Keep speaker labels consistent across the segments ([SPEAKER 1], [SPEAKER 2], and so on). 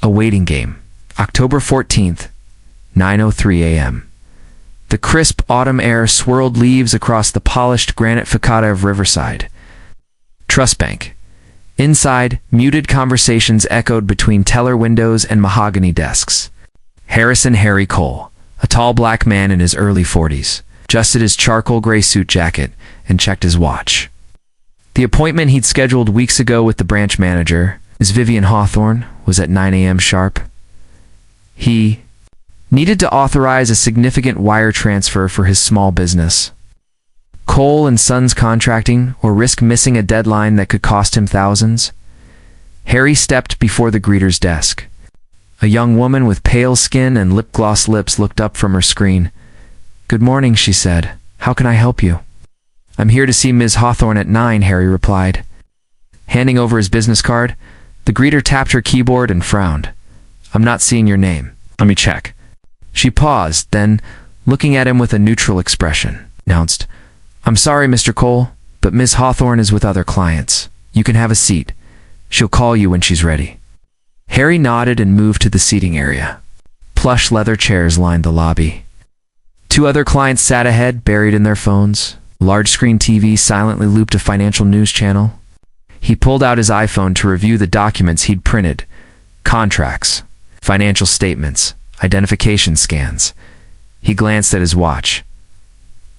[SPEAKER 1] A waiting game. October 14th, 9:03 a.m. The crisp autumn air swirled leaves across the polished granite facade of Riverside. Trust Bank. Inside, muted conversations echoed between teller windows and mahogany desks. Harrison Harry Cole, a tall black man in his early 40s, adjusted his charcoal gray suit jacket and checked his watch. The appointment he'd scheduled weeks ago with the branch manager, Ms. Vivian Hawthorne, was at 9 a.m. sharp. He needed to authorize a significant wire transfer for his small business. Cole & Sons Contracting, or risk missing a deadline that could cost him thousands? Harry stepped before the greeter's desk. A young woman with pale skin and lip-gloss lips looked up from her screen. "Good morning," she said. "How can I help you?" "I'm here to see Ms. Hawthorne at 9, Harry replied. Handing over his business card, the greeter tapped her keyboard and frowned. "I'm not seeing your name. Let me check." She paused, then, looking at him with a neutral expression, announced, "I'm sorry, Mr. Cole, but Ms. Hawthorne is with other clients. You can have a seat. She'll call you when she's ready." Harry nodded and moved to the seating area. Plush leather chairs lined the lobby. Two other clients sat ahead, buried in their phones. Large-screen TV silently looped a financial news channel. He pulled out his iPhone to review the documents he'd printed. Contracts, financial statements, identification scans. He glanced at his watch.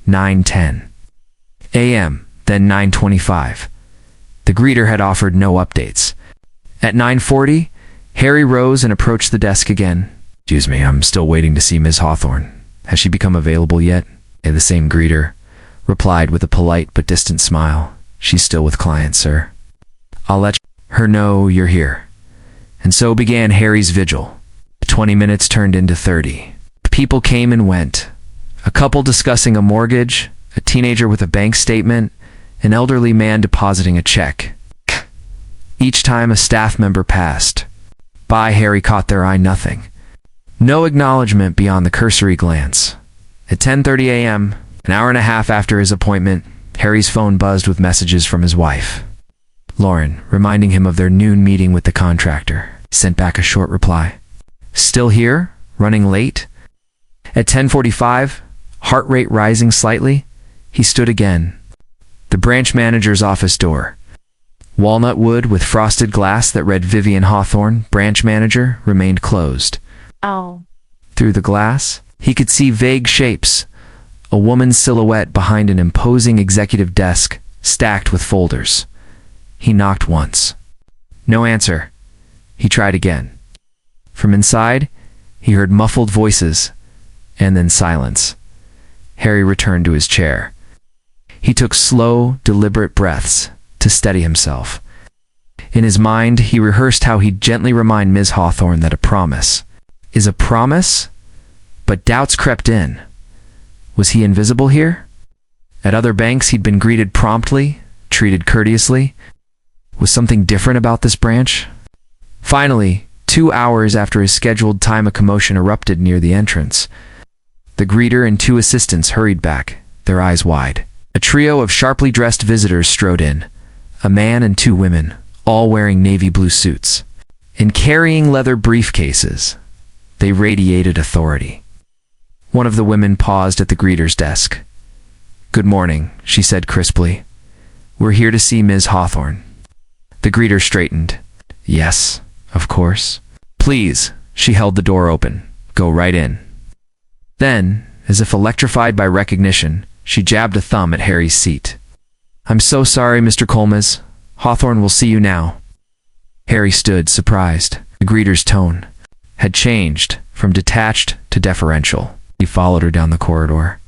[SPEAKER 1] 9:10 a.m., then 9:25. The greeter had offered no updates. At 9:40, Harry rose and approached the desk again. "Excuse me, I'm still waiting to see Ms. Hawthorne. Has she become available yet?" The same greeter replied with a polite but distant smile. "She's still with clients, sir." "I'll let her know you're here." And so began Harry's vigil. 20 minutes turned into 30. People came and went. A couple discussing a mortgage, a teenager with a bank statement, an elderly man depositing a check. Each time a staff member passed by, Harry caught their eye. Nothing. No acknowledgement beyond the cursory glance. At 10:30 a.m., an hour and a half after his appointment, Harry's phone buzzed with messages from his wife, Lauren, reminding him of their noon meeting with the contractor. He sent back a short reply. "Still here? Running late?" At 10:45, heart rate rising slightly, he stood again. The branch manager's office door. Walnut wood with frosted glass that read Vivian Hawthorne, branch manager, remained closed.
[SPEAKER 2] Oh.
[SPEAKER 1] Through the glass, he could see vague shapes. A woman's silhouette behind an imposing executive desk, stacked with folders. He knocked once. No answer. He tried again. From inside, he heard muffled voices, and then silence. Harry returned to his chair. He took slow, deliberate breaths to steady himself. In his mind, he rehearsed how he'd gently remind Ms. Hawthorne that a promise is a promise, but doubts crept in. Was he invisible here? At other banks, he'd been greeted promptly, treated courteously. Was something different about this branch? Finally, 2 hours after his scheduled time, a commotion erupted near the entrance. The greeter and two assistants hurried back, their eyes wide. A trio of sharply dressed visitors strode in, a man and two women, all wearing navy blue suits. And carrying leather briefcases, they radiated authority. One of the women paused at the greeter's desk. "Good morning," she said crisply. "We're here to see Ms. Hawthorne." The greeter straightened. "Yes, of course." "Please," she held the door open. "Go right in." Then, as if electrified by recognition, she jabbed a thumb at Harry's seat. "I'm so sorry, Mr. Colmes. Hawthorne will see you now." Harry stood, surprised. The greeter's tone had changed from detached to deferential. He followed her down the corridor.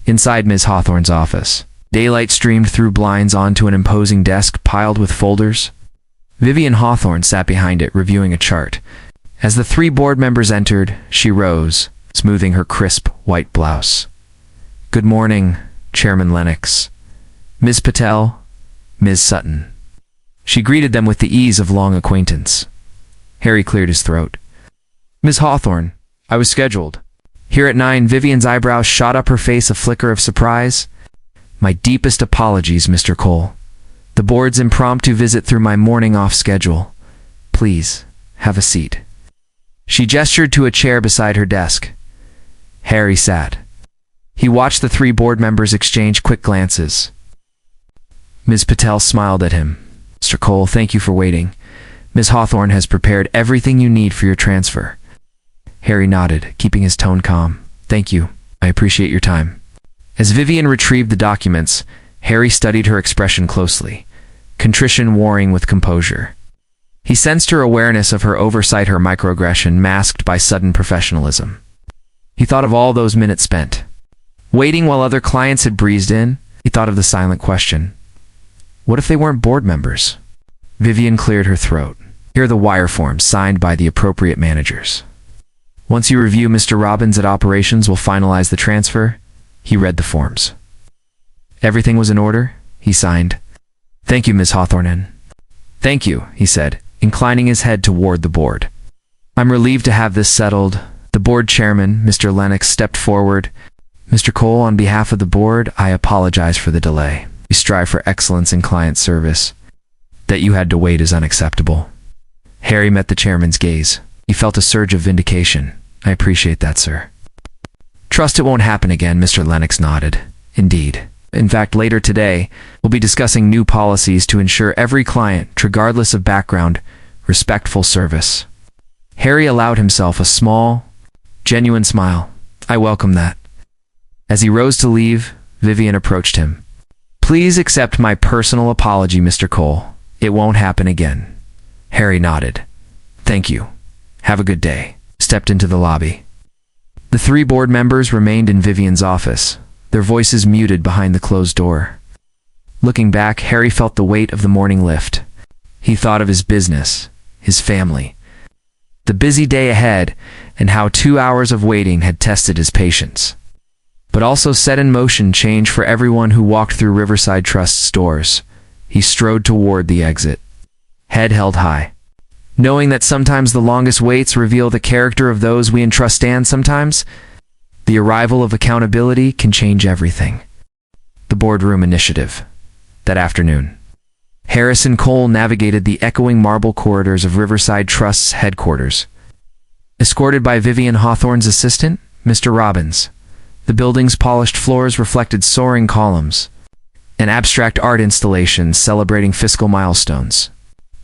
[SPEAKER 1] Inside Ms. Hawthorne's office, daylight streamed through blinds onto an imposing desk piled with folders. Vivian Hawthorne sat behind it, reviewing a chart. As the three board members entered, she rose, smoothing her crisp white blouse. "Good morning, Chairman Lennox. Ms. Patel, Ms. Sutton." She greeted them with the ease of long acquaintance. Harry cleared his throat. "Ms. Hawthorne, I was scheduled." Here at 9, Vivian's eyebrows shot up, her face a flicker of surprise. "My deepest apologies, Mr. Cole. The board's impromptu visit threw my morning off schedule. Please, have a seat." She gestured to a chair beside her desk. Harry sat. He watched the three board members exchange quick glances. Ms. Patel smiled at him. Mr. Cole, thank you for waiting. Ms. Hawthorne has prepared everything you need for your transfer. Harry nodded, keeping his tone calm. Thank you. I appreciate your time. As Vivian retrieved the documents, Harry studied her expression closely, contrition warring with composure. He sensed her awareness of her oversight, her microaggression masked by sudden professionalism. He thought of all those minutes spent waiting while other clients had breezed in. He thought of the silent question. What if they weren't board members? Vivian cleared her throat. Here are the wire forms signed by the appropriate managers. Once you review, Mr. Robbins at operations will finalize the transfer. He read the forms. Everything was in order, he signed. Thank you, Ms. Hawthorne. Thank you, he said, inclining his head toward the board. I'm relieved to have this settled. The board chairman, Mr. Lennox, stepped forward. Mr. Cole, on behalf of the board, I apologize for the delay. We strive for excellence in client service. That you had to wait is unacceptable. Harry met the chairman's gaze. He felt a surge of vindication. I appreciate that, sir. Trust it won't happen again, Mr. Lennox nodded. Indeed. In fact, later today, we'll be discussing new policies to ensure every client, regardless of background, respectful service. Harry allowed himself a small, genuine smile. I welcome that. As he rose to leave, Vivian approached him. Please accept my personal apology, Mr. Cole. It won't happen again. Harry nodded. Thank you. Have a good day. Stepped into the lobby. The three board members remained in Vivian's office, their voices muted behind the closed door. Looking back, Harry felt the weight of the morning lift. He thought of his business, his family, the busy day ahead, and how 2 hours of waiting had tested his patience, but also set in motion change for everyone who walked through Riverside Trust's doors. He strode toward the exit, head held high, knowing that sometimes the longest waits reveal the character of those we entrust, and sometimes the arrival of accountability can change everything. The Boardroom Initiative. That afternoon, Harrison Cole navigated the echoing marble corridors of Riverside Trust's headquarters. Escorted by Vivian Hawthorne's assistant, Mr. Robbins, the building's polished floors reflected soaring columns, an abstract art installation celebrating fiscal milestones.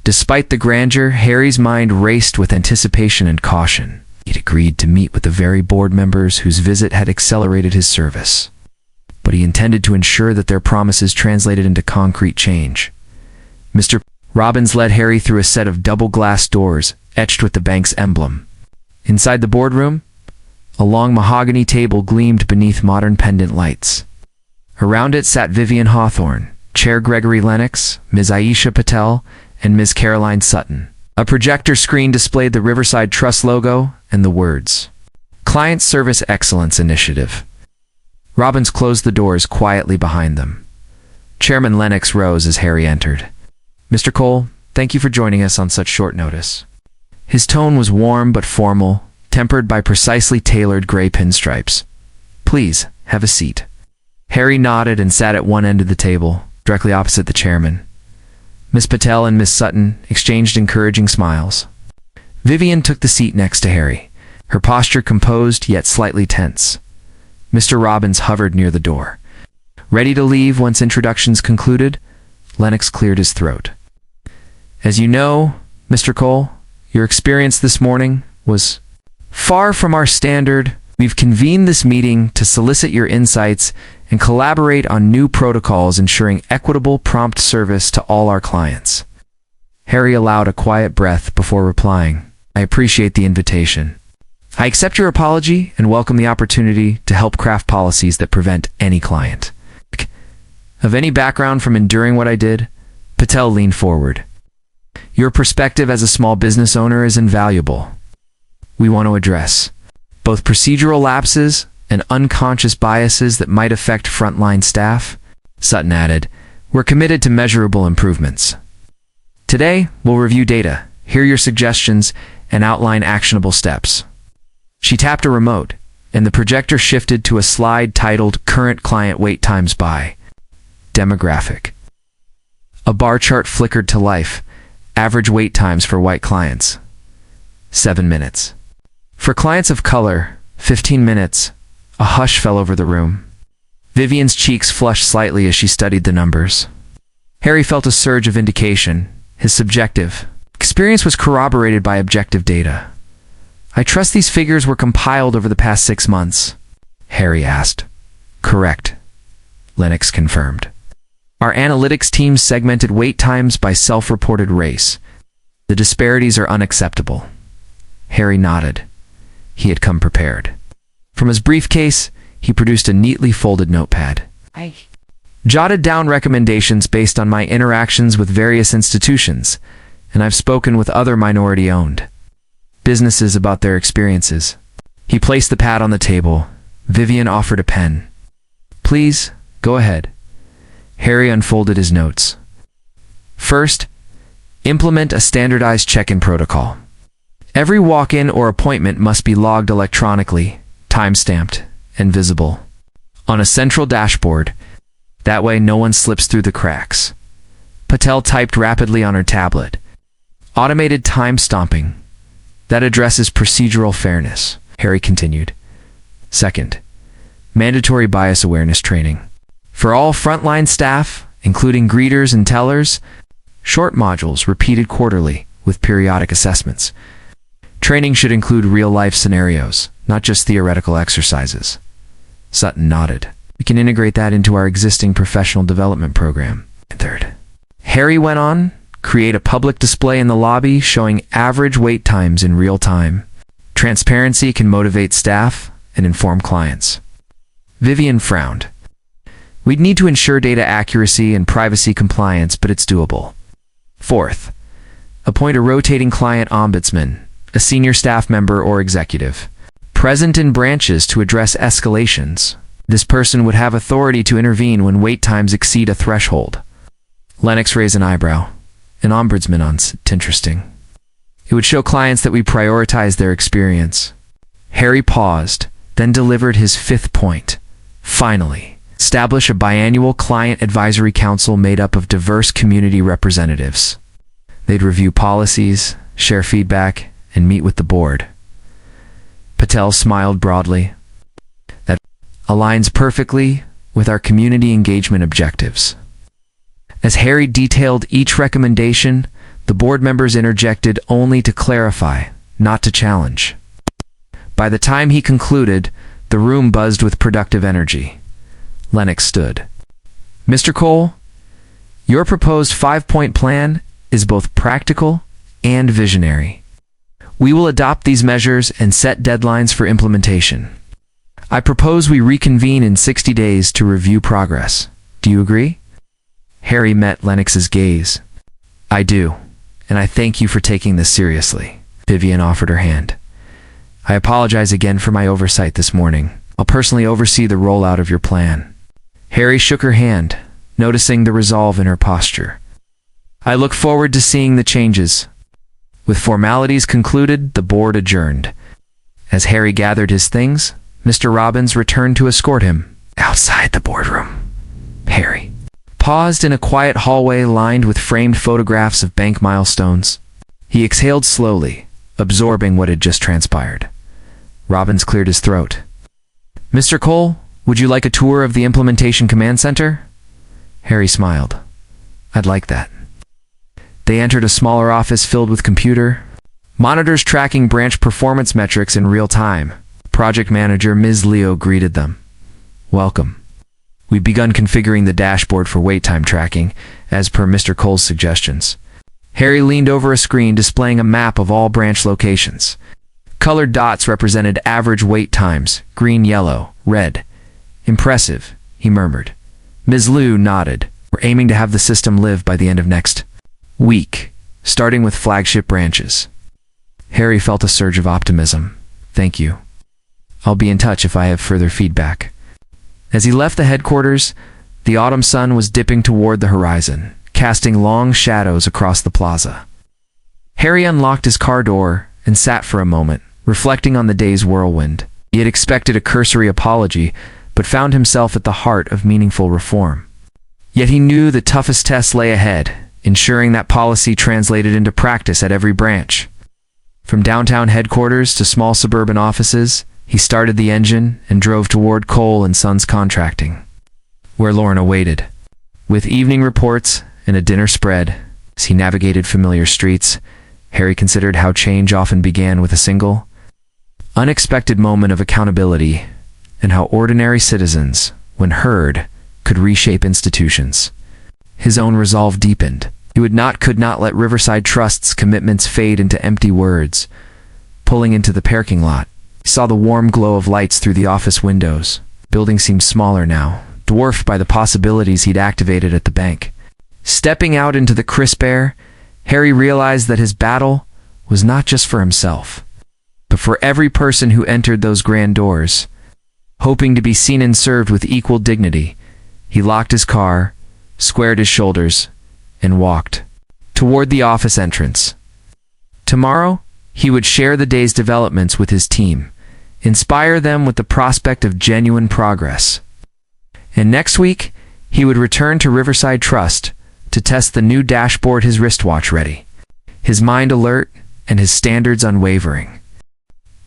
[SPEAKER 1] Despite the grandeur, Harry's mind raced with anticipation and caution. He'd agreed to meet with the very board members whose visit had accelerated his service, but he intended to ensure that their promises translated into concrete change. Mr. Robbins led Harry through a set of double-glass doors etched with the bank's emblem. Inside the boardroom, a long mahogany table gleamed beneath modern pendant lights. Around it sat Vivian Hawthorne, Chair Gregory Lennox, Ms. Aisha Patel, and Ms. Caroline Sutton. A projector screen displayed the Riverside Trust logo and the words, Client Service Excellence Initiative. Robbins closed the doors quietly behind them. Chairman Lennox rose as Harry entered. Mr. Cole, thank you for joining us on such short notice. His tone was warm but formal, tempered by precisely tailored gray pinstripes. Please, have a seat. Harry nodded and sat at one end of the table, directly opposite the chairman. Miss Patel and Miss Sutton exchanged encouraging smiles. Vivian took the seat next to Harry, her posture composed yet slightly tense. Mr. Robbins hovered near the door. Ready to leave once introductions concluded, Lennox cleared his throat. As you know, Mr. Cole, your experience this morning was far from our standard. We've convened this meeting to solicit your insights and collaborate on new protocols ensuring equitable, prompt service to all our clients. Harry allowed a quiet breath before replying, I appreciate the invitation. I accept your apology and welcome the opportunity to help craft policies that prevent any client of any background from enduring what I did. Patel leaned forward. Your perspective as a small business owner is invaluable. We want to address both procedural lapses and unconscious biases that might affect frontline staff. Sutton added, we're committed to measurable improvements. Today, we'll review data, hear your suggestions, and outline actionable steps. She tapped a remote, and the projector shifted to a slide titled Current Client Wait Times by Demographic. A bar chart flickered to life. Average wait times for white clients, 7 minutes. For clients of color, 15 minutes. A hush fell over the room. Vivian's cheeks flushed slightly as she studied the numbers. Harry felt a surge of vindication. His subjective experience was corroborated by objective data. I trust these figures were compiled over the past 6 months, Harry asked. Correct, Lennox confirmed. Our analytics team segmented wait times by self-reported race. The disparities are unacceptable. Harry nodded. He had come prepared. From his briefcase, he produced a neatly folded notepad. I jotted down recommendations based on my interactions with various institutions, and I've spoken with other minority-owned businesses about their experiences. He placed the pad on the table. Vivian offered a pen. Please, go ahead. Harry unfolded his notes. First, implement a standardized check-in protocol. Every walk-in or appointment must be logged electronically, time-stamped, and visible on a central dashboard. That way no one slips through the cracks. Patel typed rapidly on her tablet. Automated time stomping. That addresses procedural fairness, Harry continued. Second, mandatory bias awareness training. For all frontline staff, including greeters and tellers, short modules repeated quarterly with periodic assessments. Training should include real-life scenarios, not just theoretical exercises. Sutton nodded. We can integrate that into our existing professional development program. Third, Harry went on, create a public display in the lobby showing average wait times in real time. Transparency can motivate staff and inform clients. Vivian frowned. We'd need to ensure data accuracy and privacy compliance, but it's doable. Fourth, appoint a rotating client ombudsman, a senior staff member or executive, present in branches to address escalations. This person would have authority to intervene when wait times exceed a threshold. Lennox raised an eyebrow. An ombudsman on interesting. It would show clients that we prioritize their experience. Harry paused, then delivered his fifth point. Finally, establish a biannual client advisory council made up of diverse community representatives. They'd review policies, share feedback, and meet with the board. Patel smiled broadly. That aligns perfectly with our community engagement objectives. As Harry detailed each recommendation, the board members interjected only to clarify, not to challenge. By the time he concluded, the room buzzed with productive energy. Lennox stood. Mr. Cole, your proposed 5-point plan is both practical and visionary. We will adopt these measures and set deadlines for implementation. I propose we reconvene in 60 days to review progress. Do you agree? Harry met Lennox's gaze. I do, and I thank you for taking this seriously. Vivian offered her hand. I apologize again for my oversight this morning. I'll personally oversee the rollout of your plan. Harry shook her hand, noticing the resolve in her posture. I look forward to seeing the changes. With formalities concluded, the board adjourned. As Harry gathered his things, Mr. Robbins returned to escort him outside the boardroom. Harry paused in a quiet hallway lined with framed photographs of bank milestones. He exhaled slowly, absorbing what had just transpired. Robbins cleared his throat. Mr. Cole, would you like a tour of the Implementation Command Center? Harry smiled. I'd like that. They entered a smaller office filled with computer monitors tracking branch performance metrics in real time. Project manager Ms. Leo greeted them. Welcome. We've begun configuring the dashboard for wait time tracking, as per Mr. Cole's suggestions. Harry leaned over a screen displaying a map of all branch locations. Colored dots represented average wait times, green, yellow, red. Impressive, he murmured. Ms. Liu nodded. We're aiming to have the system live by the end of next week, starting with flagship branches. Harry felt a surge of optimism. Thank you. I'll be in touch if I have further feedback. As he left the headquarters, the autumn sun was dipping toward the horizon, casting long shadows across the plaza. Harry unlocked his car door and sat for a moment, reflecting on the day's whirlwind. He had expected a cursory apology, but found himself at the heart of meaningful reform. Yet he knew the toughest test lay ahead, ensuring that policy translated into practice at every branch. From downtown headquarters to small suburban offices, he started the engine and drove toward Cole and Sons Contracting, where Lauren awaited. With evening reports and a dinner spread, as he navigated familiar streets, Harry considered how change often began with a single, unexpected moment of accountability, and how ordinary citizens, when heard, could reshape institutions. His own resolve deepened. He could not let Riverside Trust's commitments fade into empty words. Pulling into the parking lot, he saw the warm glow of lights through the office windows. The building seemed smaller now, dwarfed by the possibilities he'd activated at the bank. Stepping out into the crisp air, Harry realized that his battle was not just for himself, but for every person who entered those grand doors. Hoping to be seen and served with equal dignity, he locked his car, squared his shoulders, and walked toward the office entrance. Tomorrow, he would share the day's developments with his team, inspire them with the prospect of genuine progress. And next week, he would return to Riverside Trust to test the new dashboard, his wristwatch ready, his mind alert, and his standards unwavering.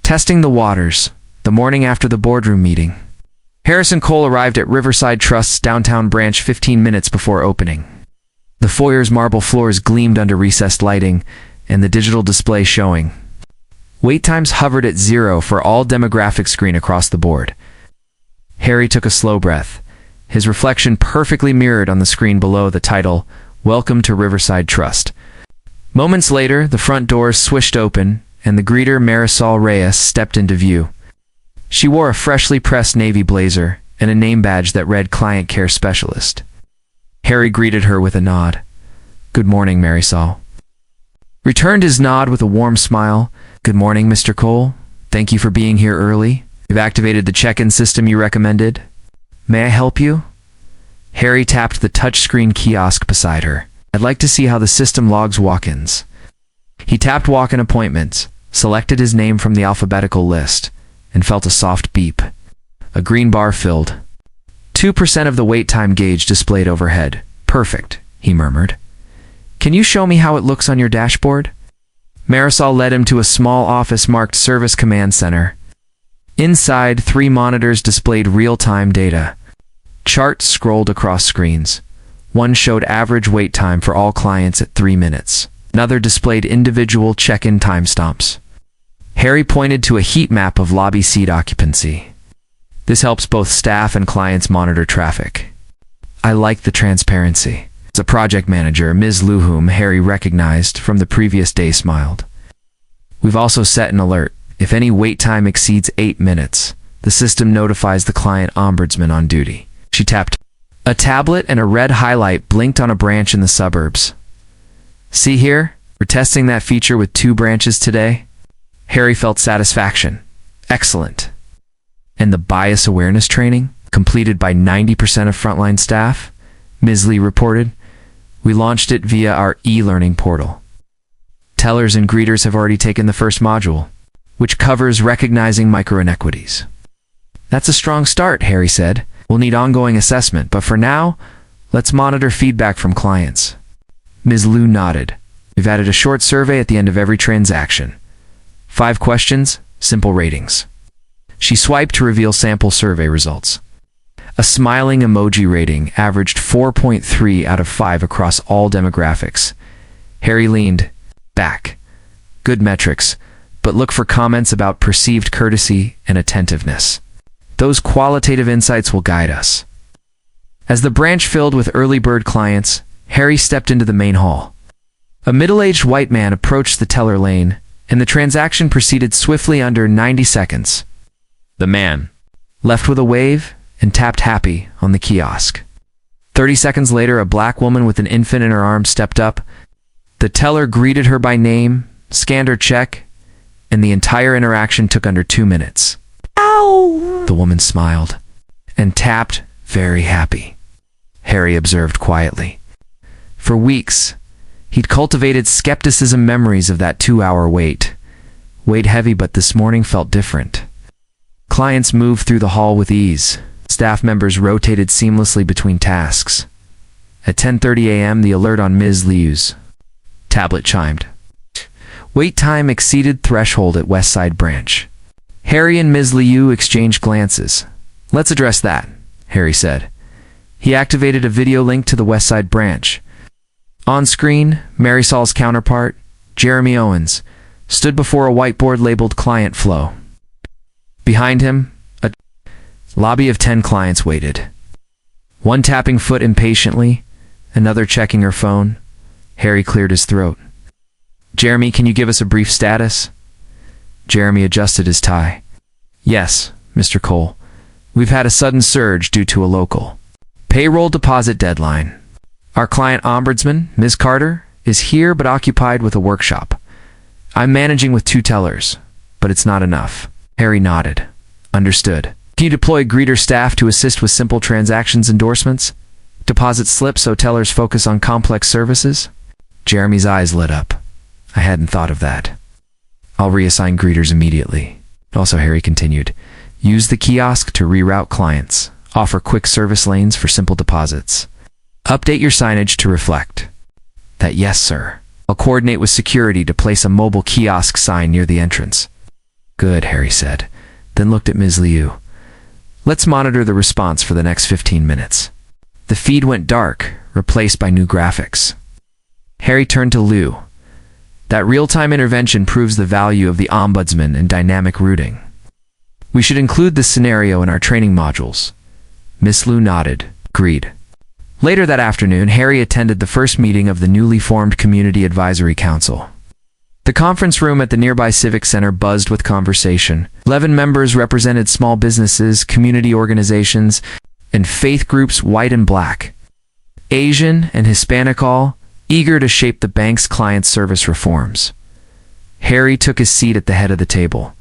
[SPEAKER 1] Testing the waters, the morning after the boardroom meeting. Harrison Cole arrived at Riverside Trust's downtown branch 15 minutes before opening. The foyer's marble floors gleamed under recessed lighting, and the digital display showing. Wait times hovered at 0 for all demographic screen across the board. Harry took a slow breath, his reflection perfectly mirrored on the screen below the title, "Welcome to Riverside Trust." Moments later, the front doors swished open, and the greeter Marisol Reyes stepped into view. She wore a freshly pressed navy blazer and a name badge that read Client Care Specialist. Harry greeted her with a nod. "Good morning, Marisol." Returned his nod with a warm smile. "Good morning, Mr. Cole. Thank you for being here early. You've activated the check-in system you recommended. May I help you?" Harry tapped the touchscreen kiosk beside her. "I'd like to see how the system logs walk-ins." He tapped walk-in appointments, selected his name from the alphabetical list, and felt a soft beep. A green bar filled. 2% of the wait time gauge displayed overhead. "Perfect," he murmured. "Can you show me how it looks on your dashboard?" Marisol led him to a small office marked Service Command Center. Inside, 3 monitors displayed real-time data. Charts scrolled across screens. One showed average wait time for all clients at 3 minutes. Another displayed individual check-in timestamps. Harry pointed to a heat map of lobby seat occupancy. This helps both staff and clients monitor traffic. "I like the transparency." As a project manager, Ms. Lu, whom Harry recognized from the previous day, smiled. "We've also set an alert. If any wait time exceeds 8 minutes, the system notifies the client ombudsman on duty." She tapped. A tablet and a red highlight blinked on a branch in the suburbs. "See here? We're testing that feature with 2 branches today." Harry felt satisfaction. Excellent. "And the bias awareness training, completed by 90% of frontline staff?" Ms. Lee reported. "We launched it via our e-learning portal. Tellers and greeters have already taken the first module, which covers recognizing micro-inequities." "That's a strong start," Harry said. "We'll need ongoing assessment, but for now, let's monitor feedback from clients." Ms. Liu nodded. "We've added a short survey at the end of every transaction. 5 questions, simple ratings." She swiped to reveal sample survey results. A smiling emoji rating averaged 4.3 out of 5 across all demographics. Harry leaned back. "Good metrics, but look for comments about perceived courtesy and attentiveness. Those qualitative insights will guide us." As the branch filled with early bird clients, Harry stepped into the main hall. A middle-aged white man approached the teller lane, and the transaction proceeded swiftly under 90 seconds. The man left with a wave and tapped happy on the kiosk. 30 seconds later, a black woman with an infant in her arms stepped up. The teller greeted her by name, scanned her check, and the entire interaction took under 2 minutes. "Ow!" The woman smiled and tapped, very happy. Harry observed quietly. For weeks, he'd cultivated skepticism memories of that 2-hour wait. Weighed heavy, but this morning felt different. Clients moved through the hall with ease. Staff members rotated seamlessly between tasks. At 10:30 a.m., the alert on Ms. Liu's tablet chimed. Wait time exceeded threshold at Westside Branch. Harry and Ms. Liu exchanged glances. Let's address that, Harry said. He activated a video link to the Westside Branch. On screen, Marisol's counterpart, Jeremy Owens, stood before a whiteboard labeled Client Flow. Behind him, a lobby of 10 clients waited. One tapping foot impatiently, another checking her phone. Harry cleared his throat. Jeremy, can you give us a brief status? Jeremy adjusted his tie. Yes, Mr. Cole. We've had a sudden surge due to a local payroll deposit deadline. Our client ombudsman, Ms. Carter, is here but occupied with a workshop. I'm managing with 2 tellers, but it's not enough. Harry nodded. Understood. Can you deploy greeter staff to assist with simple transactions endorsements? Deposit slips so tellers focus on complex services? Jeremy's eyes lit up. I hadn't thought of that. I'll reassign greeters immediately. Also, Harry continued, use the kiosk to reroute clients. Offer quick service lanes for simple deposits. Update your signage to reflect that. Yes, sir. I'll coordinate with security to place a mobile kiosk sign near the entrance. Good, Harry said, then looked at Ms. Liu. Let's monitor the response for the next 15 minutes. The feed went dark, replaced by new graphics. Harry turned to Liu. That real-time intervention proves the value of the ombudsman and dynamic routing. We should include this scenario in our training modules. Miss Liu nodded. Agreed. Later that afternoon, Harry attended the first meeting of the newly formed Community Advisory Council. The conference room at the nearby Civic Center buzzed with conversation. 11 members represented small businesses, community organizations, and faith groups white and black, Asian and Hispanic, all eager to shape the bank's client service reforms. Harry took his seat at the head of the table,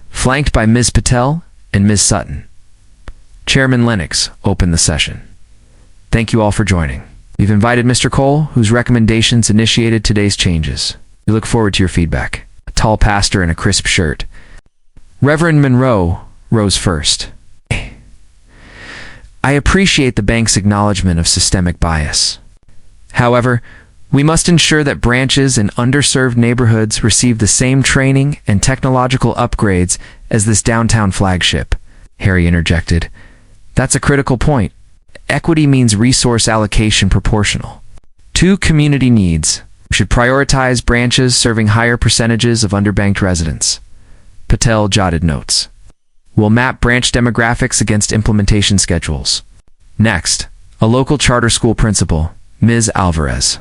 [SPEAKER 1] flanked by Ms. Patel and Ms. Sutton. Chairman Lennox opened the session. Thank you all for joining. We've invited Mr. Cole, whose recommendations initiated today's changes. We look forward to your feedback. A tall pastor in a crisp shirt. Reverend Monroe rose first. I appreciate the bank's acknowledgement of systemic bias. However, we must ensure that branches in underserved neighborhoods receive the same training and technological upgrades as this downtown flagship, Harry interjected. That's a critical point. Equity means resource allocation proportional to community needs. We should prioritize branches serving higher percentages of underbanked residents. Patel jotted notes. We'll map branch demographics against implementation schedules. Next, a local charter school principal, Ms. Alvarez,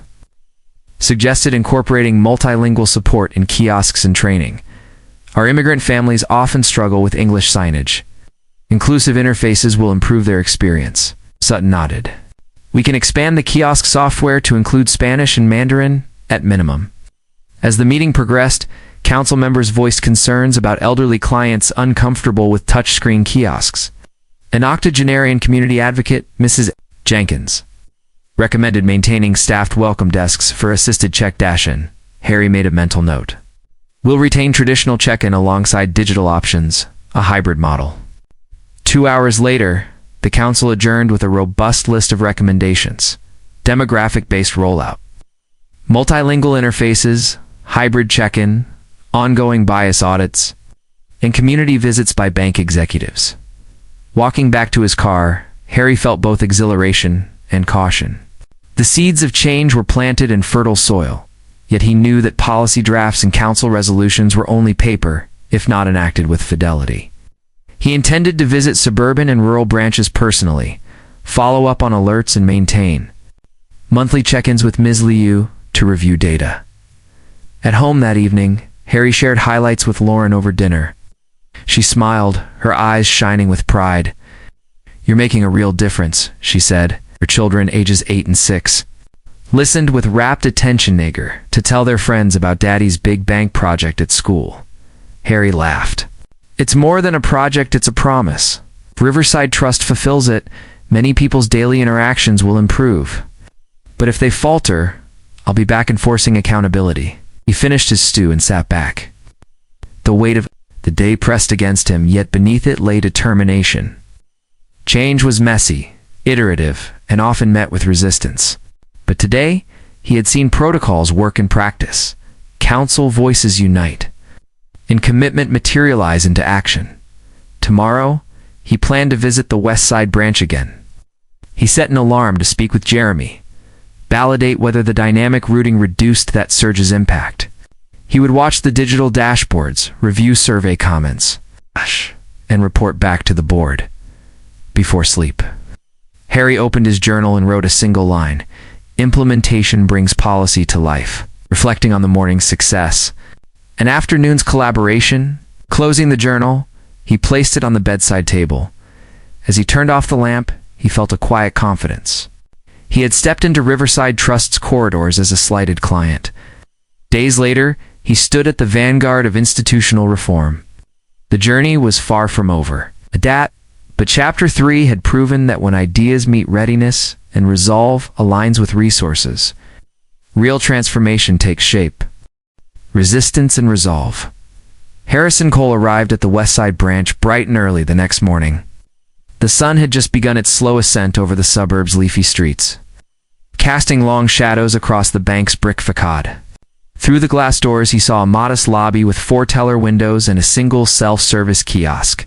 [SPEAKER 1] suggested incorporating multilingual support in kiosks and training. Our immigrant families often struggle with English signage. Inclusive interfaces will improve their experience. Sutton nodded. We can expand the kiosk software to include Spanish and Mandarin at minimum. As the meeting progressed, council members voiced concerns about elderly clients uncomfortable with touchscreen kiosks. An octogenarian community advocate, Mrs. Jenkins, recommended maintaining staffed welcome desks for assisted check-in. Harry made a mental note. We'll retain traditional check-in alongside digital options, a hybrid model. 2 hours later, the council adjourned with a robust list of recommendations. Demographic-based rollout, multilingual interfaces, hybrid check-in, ongoing bias audits, and community visits by bank executives. Walking back to his car, Harry felt both exhilaration and caution. The seeds of change were planted in fertile soil, yet he knew that policy drafts and council resolutions were only paper, if not enacted with fidelity. He intended to visit suburban and rural branches personally, follow up on alerts and maintain monthly check-ins with Ms. Liu to review data. At home that evening, Harry shared highlights with Lauren over dinner. She smiled, her eyes shining with pride. You're making a real difference, she said. Her children, ages 8 and 6, listened with rapt attention, eager to tell their friends about Daddy's big bank project at school. Harry laughed. It's more than a project, it's a promise. If Riverside Trust fulfills it, many people's daily interactions will improve. But if they falter, I'll be back enforcing accountability. He finished his stew and sat back. The weight of the day pressed against him, yet beneath it lay determination. Change was messy, iterative, and often met with resistance. But today, he had seen protocols work in practice. Council voices unite, and commitment materialize into action. Tomorrow, he planned to visit the West Side branch again. He set an alarm to speak with Jeremy, validate whether the dynamic routing reduced that surge's impact. He would watch the digital dashboards, review survey comments, and report back to the board before sleep. Harry opened his journal and wrote a single line: "Implementation brings policy to life," reflecting on the morning's success. An afternoon's collaboration. Closing the journal, he placed it on the bedside table. As he turned off the lamp, he felt a quiet confidence. He had stepped into Riverside Trust's corridors as a slighted client. Days later, he stood at the vanguard of institutional reform. The journey was far from over. But Chapter 3 had proven that when ideas meet readiness and resolve aligns with resources, real transformation takes shape. Resistance and resolve. Harrison Cole arrived at the West Side branch bright and early the next morning. The sun had just begun its slow ascent over the suburb's leafy streets, casting long shadows across the bank's brick facade. Through the glass doors, he saw a modest lobby with 4 teller windows and a single self-service kiosk.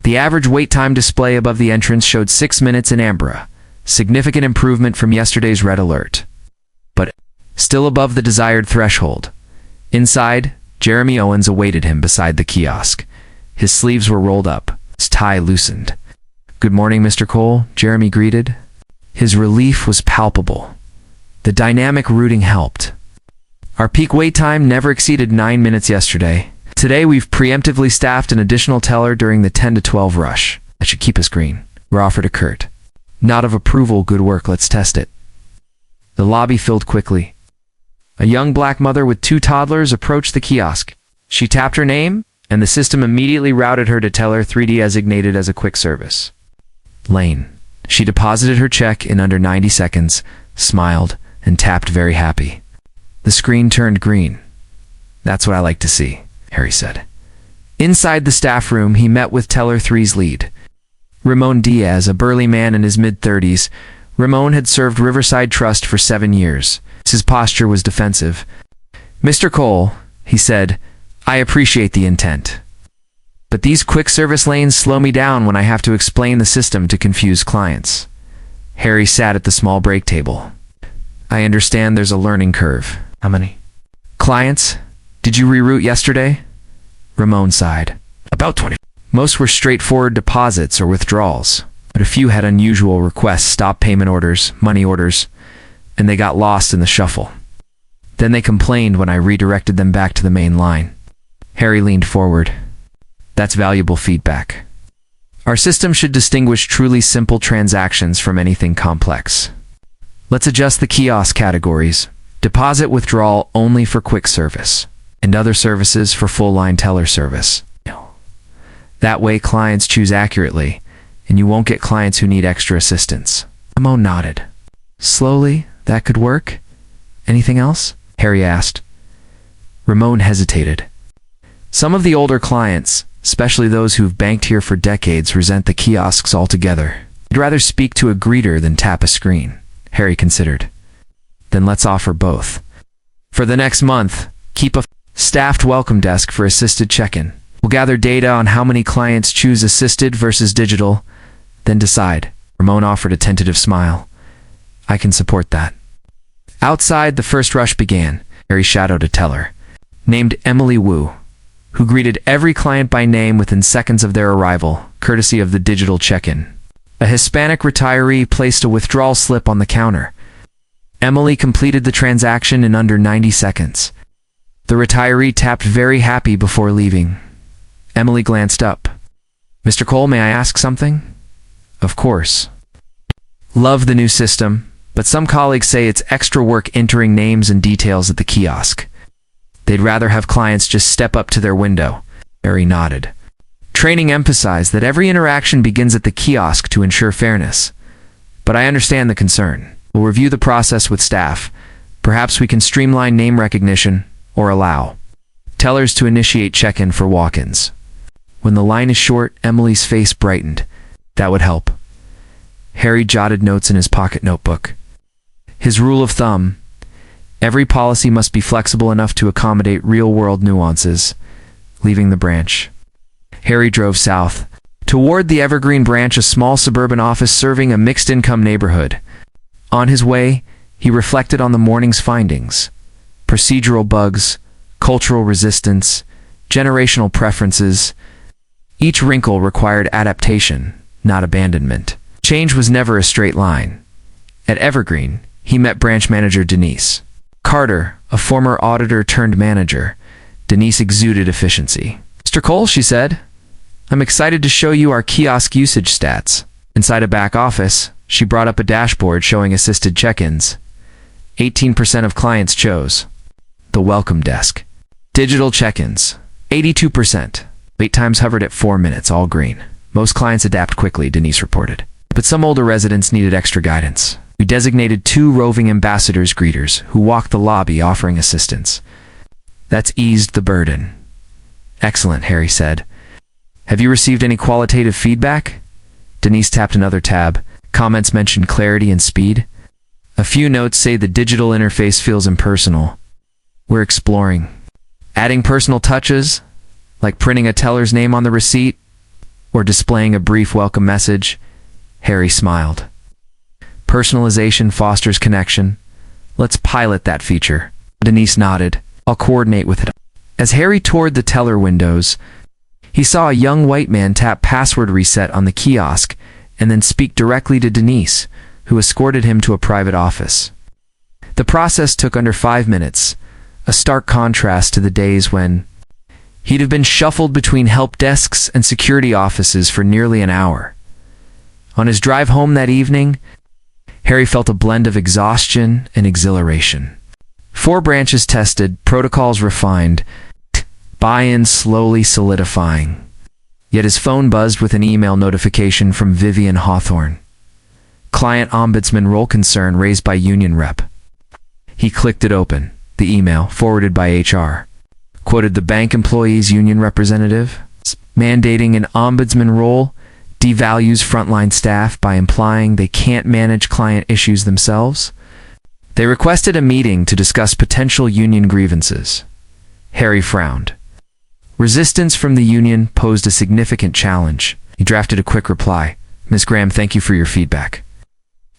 [SPEAKER 1] The average wait time display above the entrance showed 6 minutes in amber, significant improvement from yesterday's red alert, but still above the desired threshold. Inside, Jeremy Owens awaited him beside the kiosk. His sleeves were rolled up, his tie loosened. "Good morning, Mr. Cole," Jeremy greeted. His relief was palpable. The dynamic routing helped. "Our peak wait time never exceeded 9 minutes yesterday. Today we've preemptively staffed an additional teller during the 10 to 12 rush. That should keep us green," Rohr offered a curt nod of approval. "Good work, let's test it." The lobby filled quickly. A young black mother with 2 toddlers approached the kiosk. She tapped her name, and the system immediately routed her to teller 3D designated as a quick service lane. She deposited her check in under 90 seconds, smiled, and tapped very happy. The screen turned green. "That's what I like to see," Harry said. Inside the staff room, he met with teller 3's lead, Ramon Diaz, a burly man in his mid-30s. Ramon had served Riverside Trust for 7 years. His posture was defensive. "Mr. Cole," he said, "I appreciate the intent, but these quick service lanes slow me down when I have to explain the system to confused clients." Harry sat at the small break table. "I understand there's a learning curve. How many clients did you reroute yesterday?" Ramon sighed. "About 20. Most were straightforward deposits or withdrawals, but a few had unusual requests, stop payment orders, money orders, and they got lost in the shuffle. Then they complained when I redirected them back to the main line." Harry leaned forward. "That's valuable feedback. Our system should distinguish truly simple transactions from anything complex. Let's adjust the kiosk categories. Deposit withdrawal only for quick service, and other services for full-line teller service. That way clients choose accurately, and you won't get clients who need extra assistance." Ramon nodded. "Slowly, that could work. Anything else?" Harry asked. Ramon hesitated. "Some of the older clients, especially those who've banked here for decades, resent the kiosks altogether. They'd rather speak to a greeter than tap a screen." Harry considered. "Then let's offer both. For the next month, keep a staffed welcome desk for assisted check-in. We'll gather data on how many clients choose assisted versus digital, then decide." Ramon offered a tentative smile. "I can support that." Outside, the first rush began. Harry shadowed a teller named Emily Wu, who greeted every client by name within seconds of their arrival, courtesy of the digital check-in. A Hispanic retiree placed a withdrawal slip on the counter. Emily completed the transaction in under 90 seconds. The retiree tapped very happy before leaving. Emily glanced up. "Mr. Cole, may I ask something?" "Of course." "Love the new system, but some colleagues say it's extra work entering names and details at the kiosk. They'd rather have clients just step up to their window." Harry nodded. "Training emphasized that every interaction begins at the kiosk to ensure fairness. But I understand the concern. We'll review the process with staff. Perhaps we can streamline name recognition or allow tellers to initiate check-in for walk-ins." When the line is short, Emily's face brightened. "That would help." Harry jotted notes in his pocket notebook. His rule of thumb: Every policy must be flexible enough to accommodate real-world nuances. Leaving the branch, Harry drove south, toward the Evergreen branch, a small suburban office serving a mixed-income neighborhood. On his way, he reflected on the morning's findings: procedural bugs, cultural resistance, generational preferences. Each wrinkle required adaptation, not abandonment. Change was never a straight line. At Evergreen, he met branch manager Denise Carter, a former auditor turned manager. Denise exuded efficiency. "Mr. Cole," she said, "I'm excited to show you our kiosk usage stats." Inside a back office, she brought up a dashboard showing assisted check-ins. 18% of clients chose the welcome desk. Digital check-ins, 82%. Wait times hovered at 4 minutes, all green. Most clients adapt quickly, Denise reported. But some older residents needed extra guidance. We designated 2 roving ambassadors greeters who walked the lobby offering assistance. That's eased the burden. "Excellent," Harry said. "Have you received any qualitative feedback?" Denise tapped another tab. Comments mentioned clarity and speed. A few notes say the digital interface feels impersonal. We're exploring adding personal touches, like printing a teller's name on the receipt or displaying a brief welcome message. Harry smiled. Personalization fosters connection. Let's pilot that feature. Denise nodded. I'll coordinate with it. As Harry toured the teller windows, he saw a young white man tap password reset on the kiosk and then speak directly to Denise, who escorted him to a private office. The process took under 5 minutes, a stark contrast to the days when he'd have been shuffled between help desks and security offices for nearly an hour. On his drive home that evening, Harry felt a blend of exhaustion and exhilaration. 4 branches tested, protocols refined, buy-in slowly solidifying. Yet his phone buzzed with an email notification from Vivian Hawthorne. Client ombudsman role concern raised by union rep. He clicked it open. The email, forwarded by HR, quoted the bank employee's union representative, mandating an ombudsman role devalues frontline staff by implying they can't manage client issues themselves. They requested a meeting to discuss potential union grievances. Harry frowned. Resistance from the union posed a significant challenge. He drafted a quick reply. "Ms. Graham, thank you for your feedback.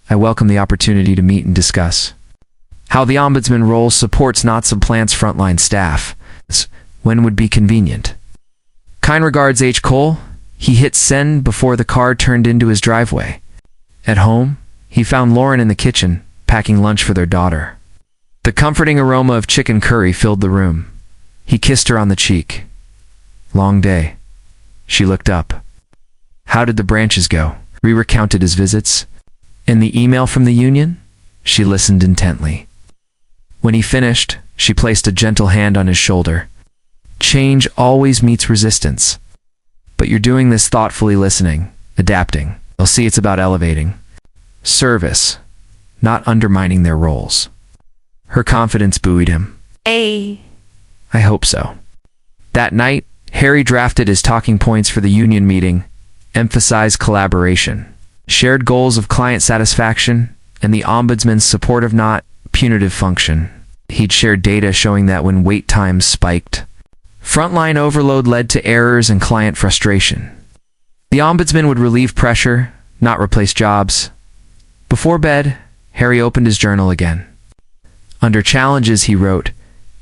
[SPEAKER 1] I welcome the opportunity to meet and discuss how the ombudsman role supports, not supplants, frontline staff. When would be convenient? Kind regards, H. Cole." He hit send before the car turned into his driveway. At home, he found Lauren in the kitchen, packing lunch for their daughter. The comforting aroma of chicken curry filled the room. He kissed her on the cheek. "Long day." She looked up. "How did the branches go?" He recounted his visits. "And the email from the union?" She listened intently. When he finished, she placed a gentle hand on his shoulder. "Change always meets resistance. But you're doing this thoughtfully, listening, adapting. They'll see it's about elevating service, not undermining their roles." Her confidence buoyed him. "I hope so." That night, Harry drafted his talking points for the union meeting, emphasized collaboration, shared goals of client satisfaction, and the ombudsman's supportive, not punitive function. He'd shared data showing that when wait times spiked, frontline overload led to errors and client frustration. The ombudsman would relieve pressure, not replace jobs. Before bed, Harry opened his journal again. Under challenges, he wrote,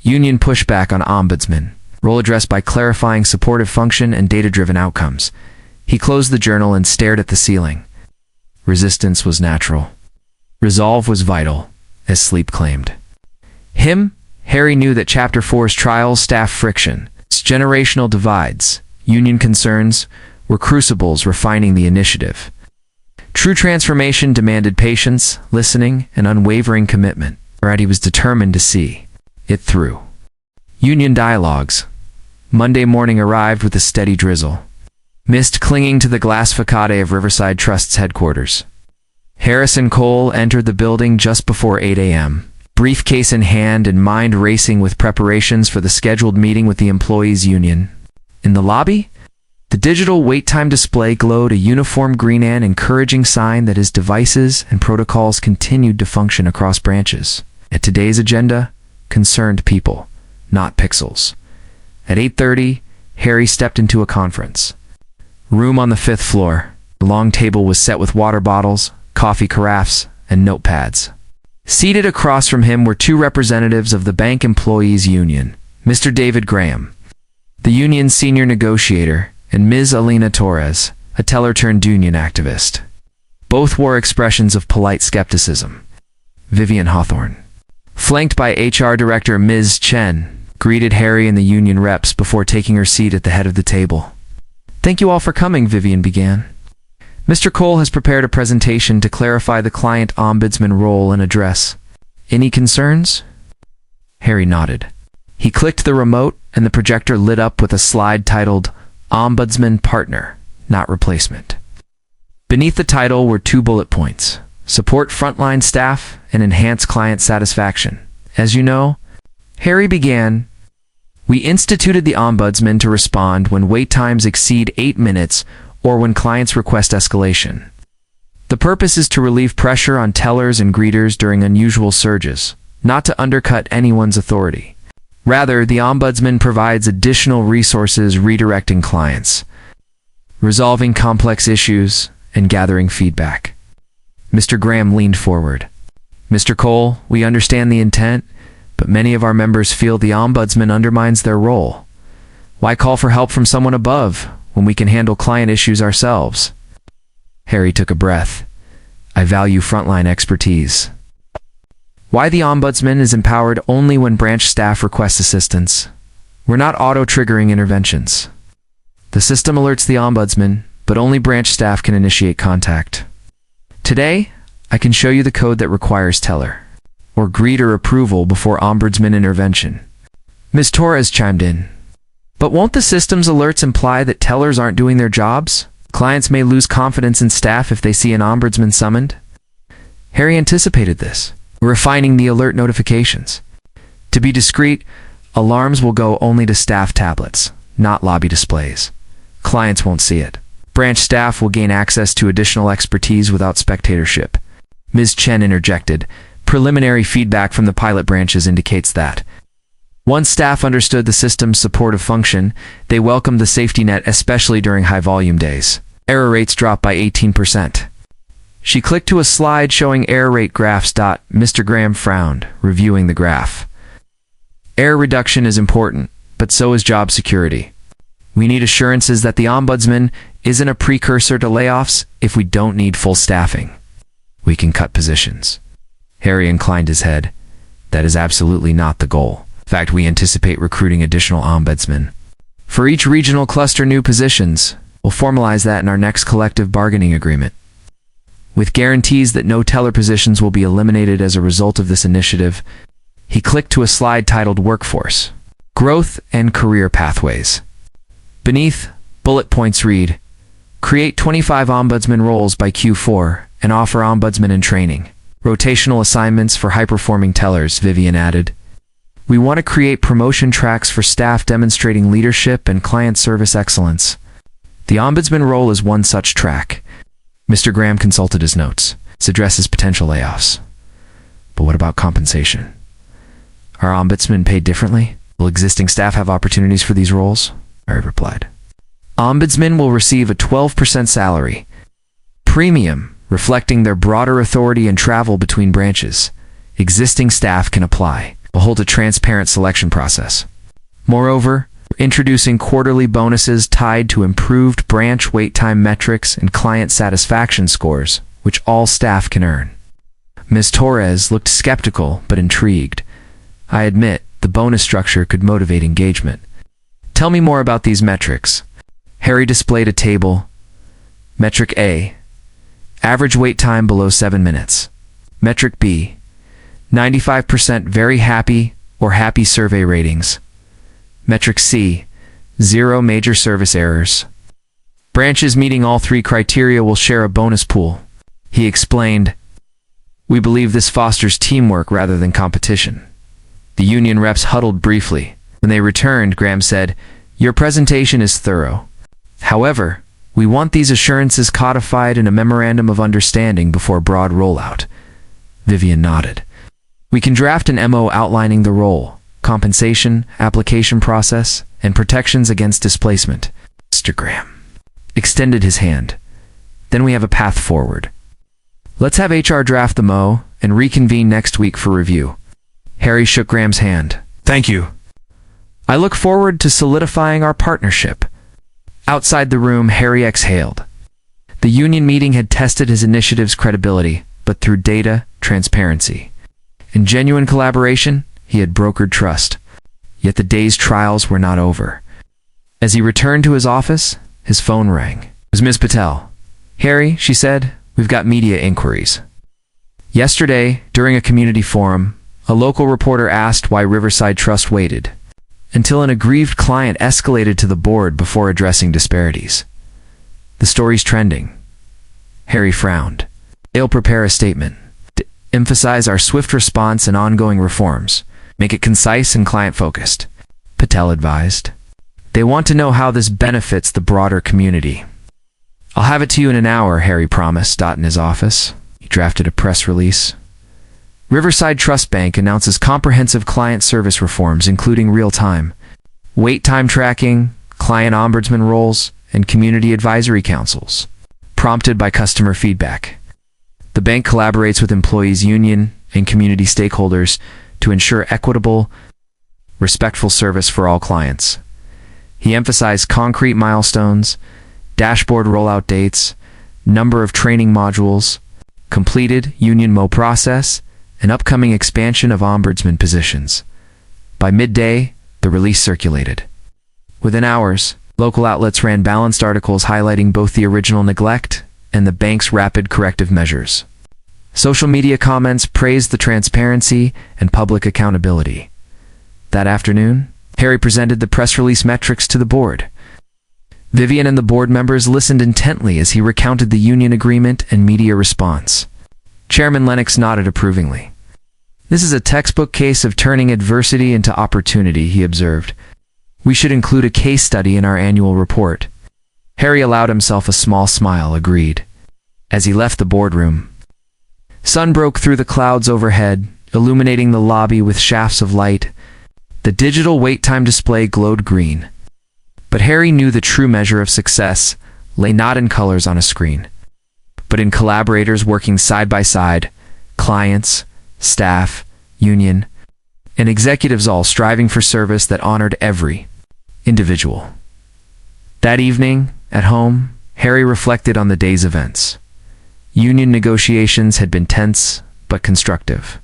[SPEAKER 1] "Union pushback on ombudsman, role addressed by clarifying supportive function and data-driven outcomes." He closed the journal and stared at the ceiling. Resistance was natural. Resolve was vital, as sleep claimed. Harry knew that Chapter 4's trials, staff friction, generational divides, union concerns, were crucibles refining the initiative. True transformation demanded patience, listening, and unwavering commitment. He was determined to see it through. Union dialogues. Monday morning arrived with a steady drizzle. Mist clinging to the glass facade of Riverside Trust's headquarters. Harrison Cole entered the building just before 8 a.m., briefcase in hand and mind racing with preparations for the scheduled meeting with the employees' union. In the lobby, the digital wait time display glowed, a uniform green, an encouraging sign that his devices and protocols continued to function across branches. At today's agenda, concerned people, not pixels. At 8:30, Harry stepped into a conference room on the 5th floor. The long table was set with water bottles, coffee carafes, and notepads. Seated across from him were two representatives of the Bank Employees Union, Mr. David Graham, the union's senior negotiator, and Ms. Alina Torres, a teller-turned-union activist. Both wore expressions of polite skepticism. Vivian Hawthorne, flanked by HR Director Ms. Chen, greeted Harry and the union reps before taking her seat at the head of the table. "Thank you all for coming," Vivian began. "Mr. Cole has prepared a presentation to clarify the client ombudsman role and address. Any concerns?" Harry nodded. He clicked the remote, and the projector lit up with a slide titled Ombudsman Partner, Not Replacement. Beneath the title were 2 bullet points: support frontline staff and enhance client satisfaction. "As you know," Harry began, "we instituted the ombudsman to respond when wait times exceed 8 minutes or when clients request escalation. The purpose is to relieve pressure on tellers and greeters during unusual surges, not to undercut anyone's authority. Rather, the ombudsman provides additional resources redirecting clients, resolving complex issues, and gathering feedback." Mr. Graham leaned forward. "Mr. Cole, we understand the intent, but many of our members feel the ombudsman undermines their role. Why call for help from someone above when we can handle client issues ourselves?" Harry took a breath. "I value frontline expertise. Why the ombudsman is empowered only when branch staff request assistance. We're not auto-triggering interventions. The system alerts the ombudsman, but only branch staff can initiate contact. Today, I can show you the code that requires teller or greeter approval before ombudsman intervention." Ms. Torres chimed in. "But won't the system's alerts imply that tellers aren't doing their jobs? Clients may lose confidence in staff if they see an ombudsman summoned." Harry anticipated this. "We're refining the alert notifications. To be discreet, alarms will go only to staff tablets, not lobby displays. Clients won't see it. Branch staff will gain access to additional expertise without spectatorship." Ms. Chen interjected. "Preliminary feedback from the pilot branches indicates that once staff understood the system's supportive function, they welcomed the safety net, especially during high-volume days. Error rates dropped by 18%. She clicked to a slide showing error rate graphs. Mr. Graham frowned, reviewing the graph. "Error reduction is important, but so is job security. We need assurances that the ombudsman isn't a precursor to layoffs if we don't need full staffing. We can cut positions." Harry inclined his head. "That is absolutely not the goal. In fact, we anticipate recruiting additional ombudsmen for each regional cluster. New positions. We'll formalize that in our next collective bargaining agreement, with guarantees that no teller positions will be eliminated as a result of this initiative." He clicked to a slide titled Workforce, Growth and Career Pathways. Beneath, bullet points read, "Create 25 ombudsman roles by Q4 and offer ombudsman in training. Rotational assignments for high-performing tellers," Vivian added. "We want to create promotion tracks for staff demonstrating leadership and client service excellence. The ombudsman role is one such track." Mr. Graham consulted his notes. "This addresses potential layoffs. But what about compensation? Are ombudsmen paid differently? Will existing staff have opportunities for these roles?" Harry replied. "Ombudsmen will receive a 12% salary premium, reflecting their broader authority and travel between branches. Existing staff can apply. We'll hold a transparent selection process. Moreover, we're introducing quarterly bonuses tied to improved branch wait time metrics and client satisfaction scores, which all staff can earn." Ms. Torres looked skeptical but intrigued. "I admit, the bonus structure could motivate engagement. Tell me more about these metrics." Harry displayed a table. Metric A, average wait time below 7 minutes. Metric B, 95% very happy or happy survey ratings. Metric C, 0 major service errors. Branches meeting all 3 criteria will share a bonus pool. He explained, "We believe this fosters teamwork rather than competition." The union reps huddled briefly. When they returned, Graham said, "Your presentation is thorough. However, we want these assurances codified in a memorandum of understanding before broad rollout." Vivian nodded. We can draft an MO outlining the role, compensation, application process, and protections against displacement. Mr. Graham extended his hand. Then we have a path forward. Let's have HR draft the MO and reconvene next week for review. Harry shook Graham's hand.
[SPEAKER 2] Thank you.
[SPEAKER 1] I look forward to solidifying our partnership. Outside the room, Harry exhaled. The union meeting had tested his initiative's credibility, but through data, transparency, and genuine collaboration, he had brokered trust. Yet the day's trials were not over. As he returned to his office, his phone rang. It was Ms. Patel. "Harry," she said, "we've got media inquiries." Yesterday, during a community forum, a local reporter asked why Riverside Trust waited, until an aggrieved client escalated to the board before addressing disparities. The story's trending. Harry frowned. They'll prepare a statement. Emphasize our swift response and ongoing reforms. Make it concise and client-focused, Patel advised. They want to know how this benefits the broader community. I'll have it to you in an hour, Harry promised, in his office. He drafted a press release. Riverside Trust Bank announces comprehensive client service reforms, including real-time wait time tracking, client ombudsman roles, and community advisory councils, prompted by customer feedback. The bank collaborates with employees' union and community stakeholders to ensure equitable, respectful service for all clients. He emphasized concrete milestones, dashboard rollout dates, number of training modules, completed union MO process, and upcoming expansion of ombudsman positions. By midday, the release circulated. Within hours, local outlets ran balanced articles highlighting both the original neglect and the bank's rapid corrective measures. Social media comments praised the transparency and public accountability. That afternoon, Harry presented the press release metrics to the board. Vivian and the board members listened intently as he recounted the union agreement and media response. Chairman Lennox nodded approvingly. This is a textbook case of turning adversity into opportunity, he observed. We should include a case study in our annual report. Harry allowed himself a small smile, agreed. As he left the boardroom, sun broke through the clouds overhead, illuminating the lobby with shafts of light. The digital wait time display glowed green. But Harry knew the true measure of success lay not in colors on a screen, but in collaborators working side by side, clients, staff, union, and executives all striving for service that honored every individual. That evening, at home, Harry reflected on the day's events. Union negotiations had been tense, but constructive.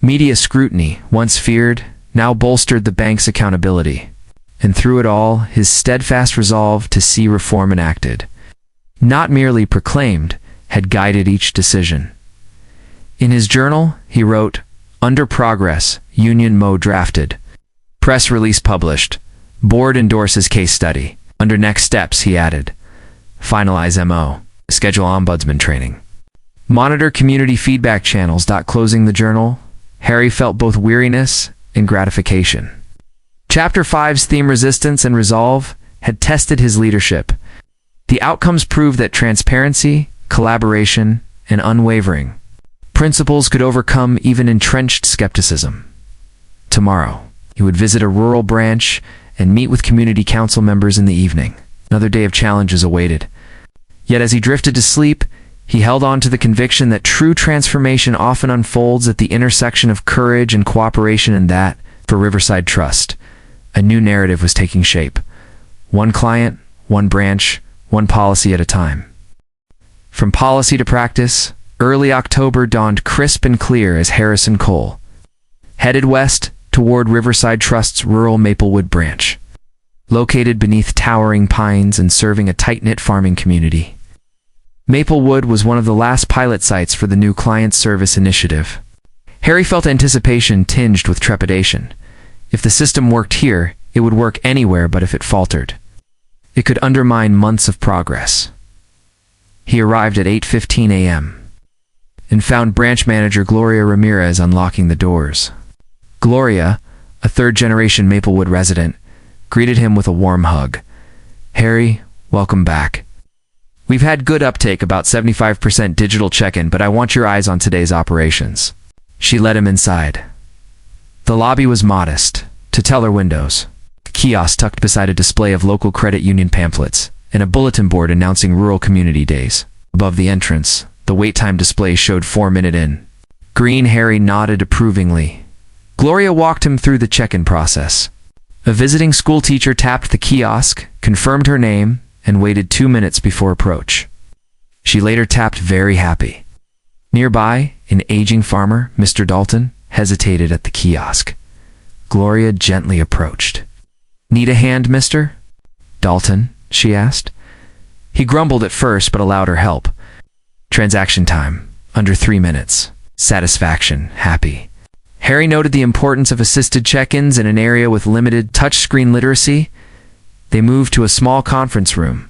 [SPEAKER 1] Media scrutiny, once feared, now bolstered the bank's accountability. And through it all, his steadfast resolve to see reform enacted, not merely proclaimed, had guided each decision. In his journal, he wrote, "Under progress, Union MO drafted. Press release published. Board endorses case study. Under next steps," he added, "finalize MO. Schedule ombudsman training. Monitor community feedback channels." Closing the journal, Harry felt both weariness and gratification. Chapter 5's theme, Resistance and Resolve, had tested his leadership. The outcomes proved that transparency, collaboration, and unwavering principles could overcome even entrenched skepticism. Tomorrow, he would visit a rural branch and meet with community council members in the evening. Another day of challenges awaited. Yet as he drifted to sleep, he held on to the conviction that true transformation often unfolds at the intersection of courage and cooperation, and that, for Riverside Trust, a new narrative was taking shape. One client, one branch, one policy at a time. From policy to practice, early October dawned crisp and clear as Harrison Cole headed west toward Riverside Trust's rural Maplewood branch, located beneath towering pines and serving a tight-knit farming community. Maplewood was one of the last pilot sites for the new client service initiative. Harry felt anticipation tinged with trepidation. If the system worked here, it would work anywhere, but if it faltered, it could undermine months of progress. He arrived at 8:15 a.m. and found branch manager Gloria Ramirez unlocking the doors. Gloria, a third-generation Maplewood resident, greeted him with a warm hug. "Harry, welcome back. We've had good uptake, about 75% digital check-in, but I want your eyes on today's operations." She led him inside. The lobby was modest, to teller windows. A kiosk tucked beside a display of local credit union pamphlets, and a bulletin board announcing rural community days. Above the entrance, the wait time display showed 4-minute in. Green Harry nodded approvingly. Gloria walked him through the check-in process. A visiting school teacher tapped the kiosk, confirmed her name, and waited 2 minutes before approach. She later tapped very happy. Nearby, an aging farmer, Mr. Dalton, hesitated at the kiosk. Gloria gently approached. "Need a hand, mister?" "Dalton?" she asked. He grumbled at first but allowed her help. Transaction time, under 3 minutes. Satisfaction, happy. Harry noted the importance of assisted check-ins in an area with limited touchscreen literacy. They moved to a small conference room.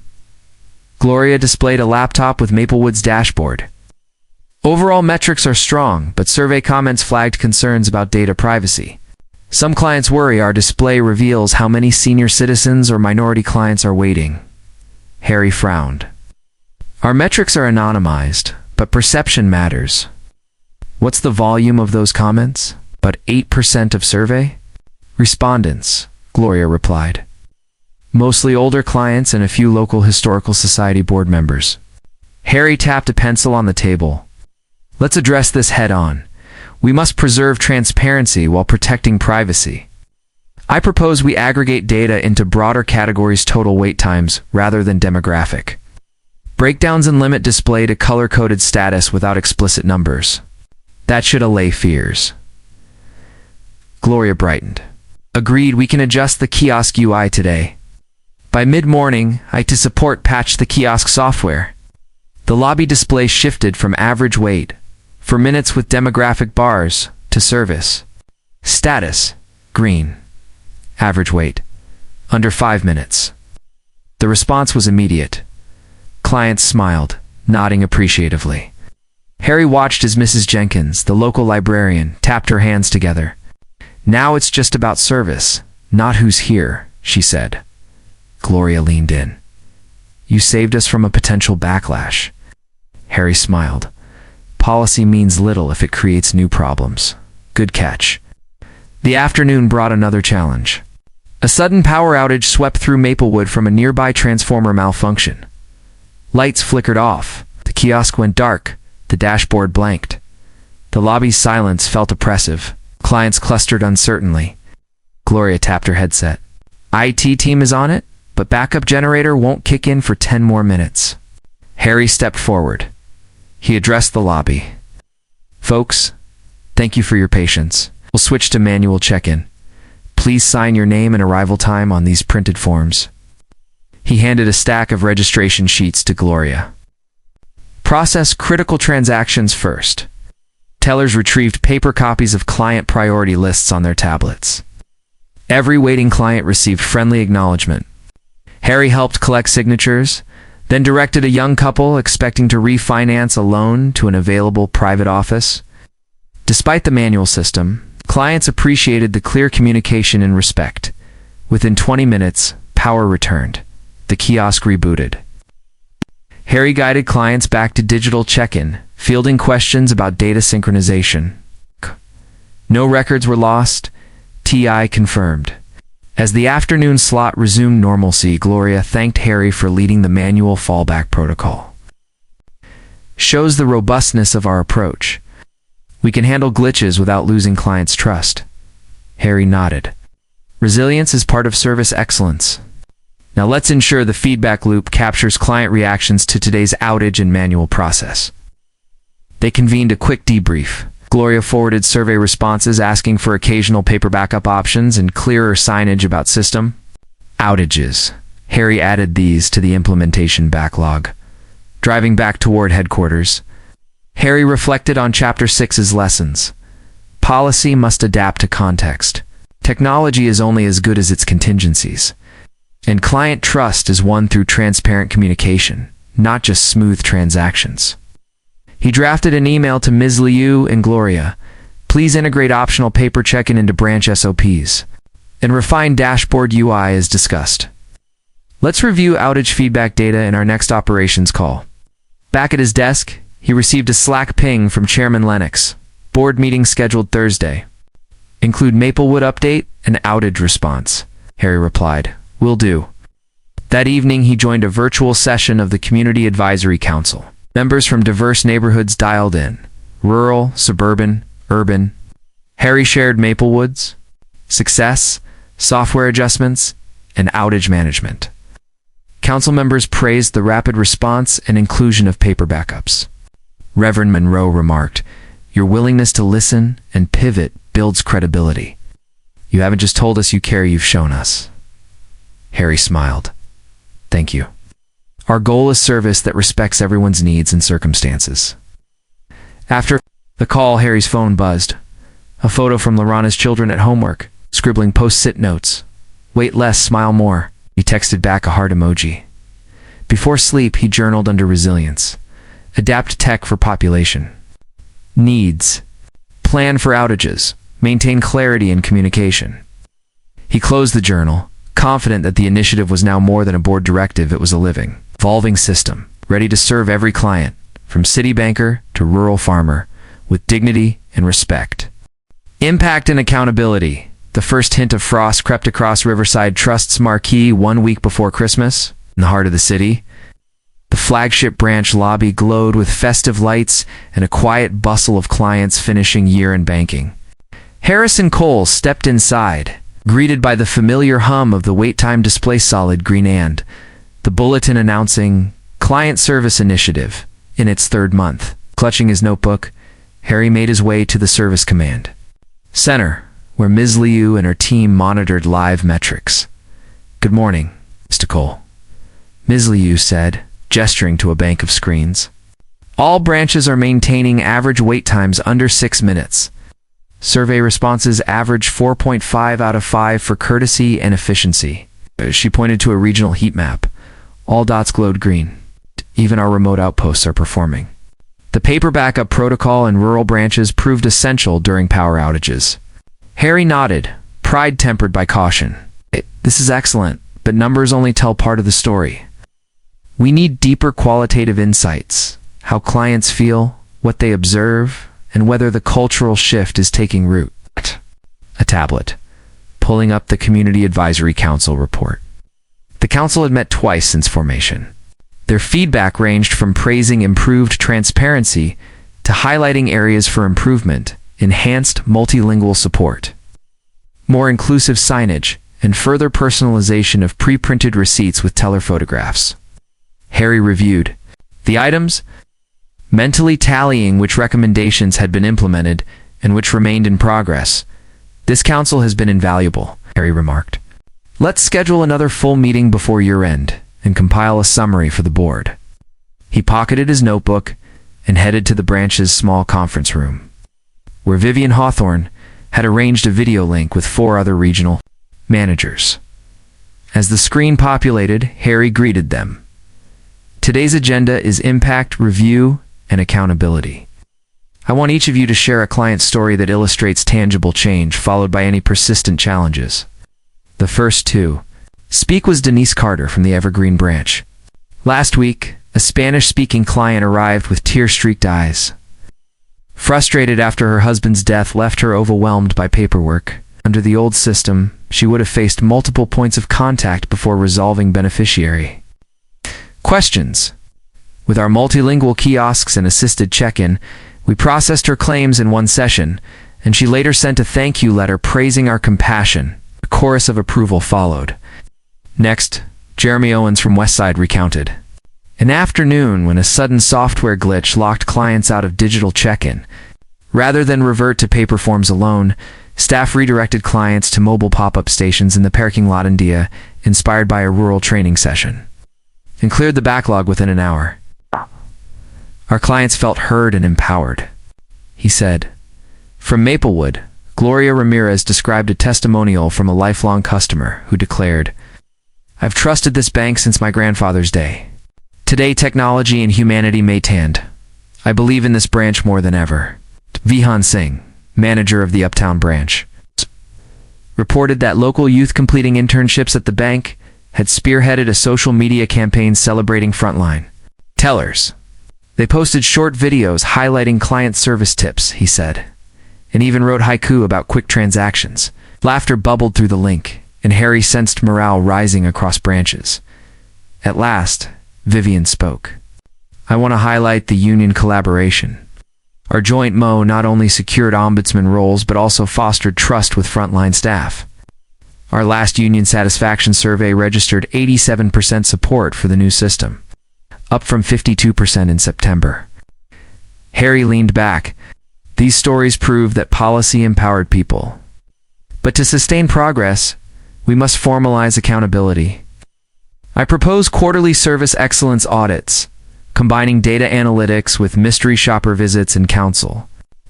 [SPEAKER 1] Gloria displayed a laptop with Maplewood's dashboard. Overall metrics are strong, but survey comments flagged concerns about data privacy. Some clients worry our display reveals how many senior citizens or minority clients are waiting. Harry frowned. Our metrics are anonymized, but perception matters. What's the volume of those comments? About 8% of survey? Respondents, Gloria replied. Mostly older clients and a few local historical society board members. Harry tapped a pencil on the table. Let's address this head-on. We must preserve transparency while protecting privacy. I propose we aggregate data into broader categories: total wait times rather than demographic. Breakdowns and limit display to color-coded status without explicit numbers. That should allay fears. Gloria brightened. Agreed, we can adjust the kiosk UI today. By mid-morning, IT support patched the kiosk software. The lobby display shifted from average wait, for minutes with demographic bars, to service. Status, green. Average wait, under 5 minutes. The response was immediate. Clients smiled, nodding appreciatively. Harry watched as Mrs. Jenkins, the local librarian, tapped her hands together. Now it's just about service, not who's here, she said. Gloria leaned in. You saved us from a potential backlash. Harry smiled. Policy means little if it creates new problems. Good catch. The afternoon brought another challenge. A sudden power outage swept through Maplewood from a nearby transformer malfunction. Lights flickered off. The kiosk went dark. The dashboard blanked. The lobby's silence felt oppressive. Clients clustered uncertainly. Gloria tapped her headset. IT team is on it, but backup generator won't kick in for 10 more minutes. Harry stepped forward. He addressed the lobby. Folks, thank you for your patience. We'll switch to manual check-in. Please sign your name and arrival time on these printed forms. He handed a stack of registration sheets to Gloria. Process critical transactions first. Tellers retrieved paper copies of client priority lists on their tablets. Every waiting client received friendly acknowledgement. Harry helped collect signatures, then directed a young couple expecting to refinance a loan to an available private office. Despite the manual system, clients appreciated the clear communication and respect. Within 20 minutes, power returned. The kiosk rebooted. Harry guided clients back to digital check-in, fielding questions about data synchronization. No records were lost. TI confirmed. As the afternoon slot resumed normalcy, Gloria thanked Harry for leading the manual fallback protocol. Shows the robustness of our approach. We can handle glitches without losing clients' trust. Harry nodded. Resilience is part of service excellence. Now let's ensure the feedback loop captures client reactions to today's outage and manual process. They convened a quick debrief. Gloria forwarded survey responses asking for occasional paper backup options and clearer signage about system outages. Harry added these to the implementation backlog. Driving back toward headquarters, Harry reflected on Chapter 6's lessons. Policy must adapt to context. Technology is only as good as its contingencies. And client trust is won through transparent communication, not just smooth transactions. He drafted an email to Ms. Liu and Gloria. Please integrate optional paper check-in into branch SOPs. And refine dashboard UI as discussed. Let's review outage feedback data in our next operations call. Back at his desk, he received a Slack ping from Chairman Lennox. Board meeting scheduled Thursday. Include Maplewood update and outage response, Harry replied. Will do. That evening, he joined a virtual session of the Community Advisory Council. Members from diverse neighborhoods dialed in. Rural, suburban, urban. Harry shared Maplewood's success, software adjustments, and outage management. Council members praised the rapid response and inclusion of paper backups. Reverend Monroe remarked, "Your willingness to listen and pivot builds credibility. You haven't just told us you care, you've shown us." Harry smiled. "Thank you. Our goal is service that respects everyone's needs and circumstances." After the call, Harry's phone buzzed. A photo from Lorana's children at homework, scribbling post-it notes. "Wait less, smile more." He texted back a heart emoji. Before sleep, he journaled under resilience. Adapt tech for population. Needs. Plan for outages. Maintain clarity in communication. He closed the journal, confident that the initiative was now more than a board directive, it was a living, evolving system, ready to serve every client, from city banker to rural farmer, with dignity and respect. Impact and accountability. The first hint of frost crept across Riverside Trust's marquee 1 week before Christmas, in the heart of the city. The flagship branch lobby glowed with festive lights and a quiet bustle of clients finishing year-end banking. Harrison Cole stepped inside, greeted by the familiar hum of the wait time display solid green and the bulletin announcing Client Service Initiative in its third month. Clutching his notebook, Harry made his way to the service command center, where Ms. Liu and her team monitored live metrics. "Good morning, Mr. Cole," Ms. Liu said, gesturing to a bank of screens. "All branches are maintaining average wait times under 6 minutes. Survey responses average 4.5 out of 5 for courtesy and efficiency." She pointed to a regional heat map. All dots glowed green. Even our remote outposts are performing. The paper backup protocol in rural branches proved essential during power outages. Harry nodded, pride tempered by caution. "This is excellent, but numbers only tell part of the story. We need deeper qualitative insights, how clients feel, what they observe, and whether the cultural shift is taking root." A tablet, pulling up the Community Advisory Council report. The council had met twice since formation. Their feedback ranged from praising improved transparency to highlighting areas for improvement, enhanced multilingual support, more inclusive signage, and further personalization of pre-printed receipts with teller photographs. Harry reviewed the items, mentally tallying which recommendations had been implemented and which remained in progress. "This council has been invaluable," Harry remarked. "Let's schedule another full meeting before year-end and compile a summary for the board." He pocketed his notebook and headed to the branch's small conference room, where Vivian Hawthorne had arranged a video link with 4 other regional managers. As the screen populated, Harry greeted them. "Today's agenda is impact, review, and accountability. I want each of you to share a client story that illustrates tangible change, followed by any persistent challenges." The first to speak was Denise Carter from the Evergreen branch. Last week, a Spanish-speaking client arrived with tear-streaked eyes. Frustrated after her husband's death left her overwhelmed by paperwork. Under the old system, she would have faced multiple points of contact before resolving beneficiary questions. With our multilingual kiosks and assisted check-in, we processed her claims in one session, and she later sent a thank you letter praising our compassion. A chorus of approval followed. Next, Jeremy Owens from Westside recounted. An afternoon when a sudden software glitch locked clients out of digital check-in. Rather than revert to paper forms alone, staff redirected clients to mobile pop-up stations in the parking lot in Dia, inspired by a rural training session, and cleared the backlog within an hour. "Our clients felt heard and empowered," he said. From Maplewood, Gloria Ramirez described a testimonial from a lifelong customer who declared, "I've trusted this bank since my grandfather's day. Today, technology and humanity may tand. I believe in this branch more than ever." Vihan Singh, manager of the Uptown branch, reported that local youth completing internships at the bank had spearheaded a social media campaign celebrating frontline tellers. They posted short videos highlighting client service tips, he said. and even wrote haiku about quick transactions. Laughter bubbled through the link, and Harry sensed morale rising across branches. At last, Vivian spoke. "I want to highlight the union collaboration. Our joint MO not only secured ombudsman roles but also fostered trust with frontline staff. Our last union satisfaction survey registered 87% support for the new system, up from 52% in September." Harry leaned back. These stories prove that policy empowered people. But to sustain progress, we must formalize accountability. I propose quarterly service excellence audits, combining data analytics with mystery shopper visits and counsel.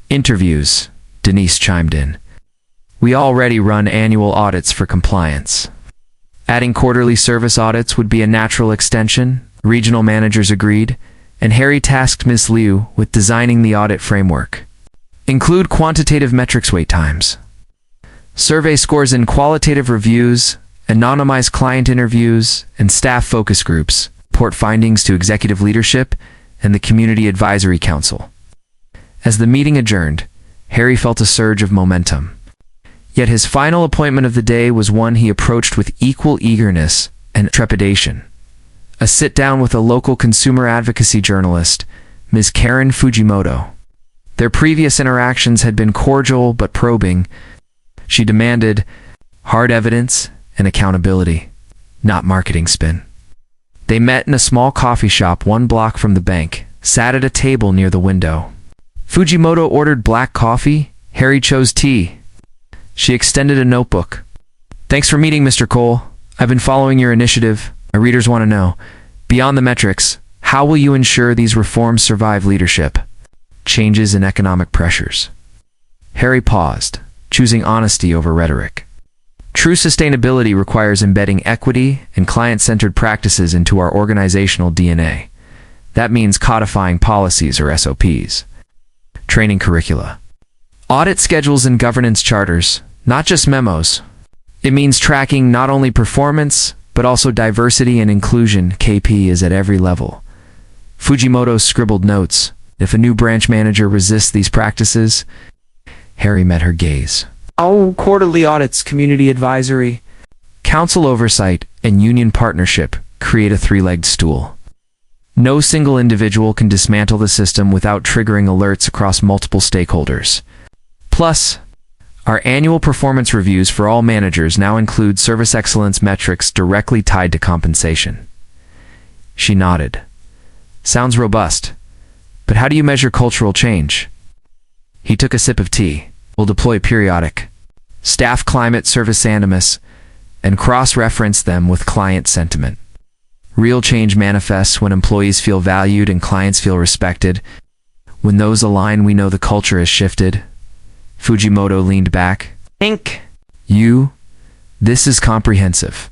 [SPEAKER 1] Interviews, Denise chimed in. We already run annual audits for compliance. Adding quarterly service audits would be a natural extension, regional managers agreed, and Harry tasked Ms. Liu with designing the audit framework. Include quantitative metrics, wait times, survey scores in qualitative reviews, anonymized client interviews, and staff focus groups, report findings to executive leadership and the Community Advisory Council. As the meeting adjourned, Harry felt a surge of momentum. Yet his final appointment of the day was one he approached with equal eagerness and trepidation. A sit-down with a local consumer advocacy journalist, Ms. Karen Fujimoto. Their previous interactions had been cordial but probing. She demanded hard evidence and accountability, not marketing spin. They met in a small coffee shop 1 block from the bank, sat at a table near the window. Fujimoto ordered black coffee. Harry chose tea. She extended a notebook. "Thanks for meeting, Mr. Cole. I've been following your initiative. My readers want to know, beyond the metrics, how will you ensure these reforms survive leadership? Changes in economic pressures." Harry paused, choosing honesty over rhetoric. True sustainability requires embedding equity and client-centered practices into our organizational DNA. That means codifying policies or SOPs, training curricula, audit schedules and governance charters, not just memos. It means tracking not only performance, but also diversity and inclusion KPIs at every level. Fujimoto scribbled notes. If a new branch manager resists these practices, Harry met her gaze. "Oh, quarterly audits, community advisory, council oversight, and union partnership create a 3-legged stool. No single individual can dismantle the system without triggering alerts across multiple stakeholders. Plus, our annual performance reviews for all managers now include service excellence metrics directly tied to compensation." She nodded. "Sounds robust. But how do you measure cultural change?" He took a sip of tea. "We'll deploy periodic staff climate service animus and cross-reference them with client sentiment. Real change manifests when employees feel valued and clients feel respected. When those align, we know the culture has shifted." Fujimoto leaned back. This is comprehensive.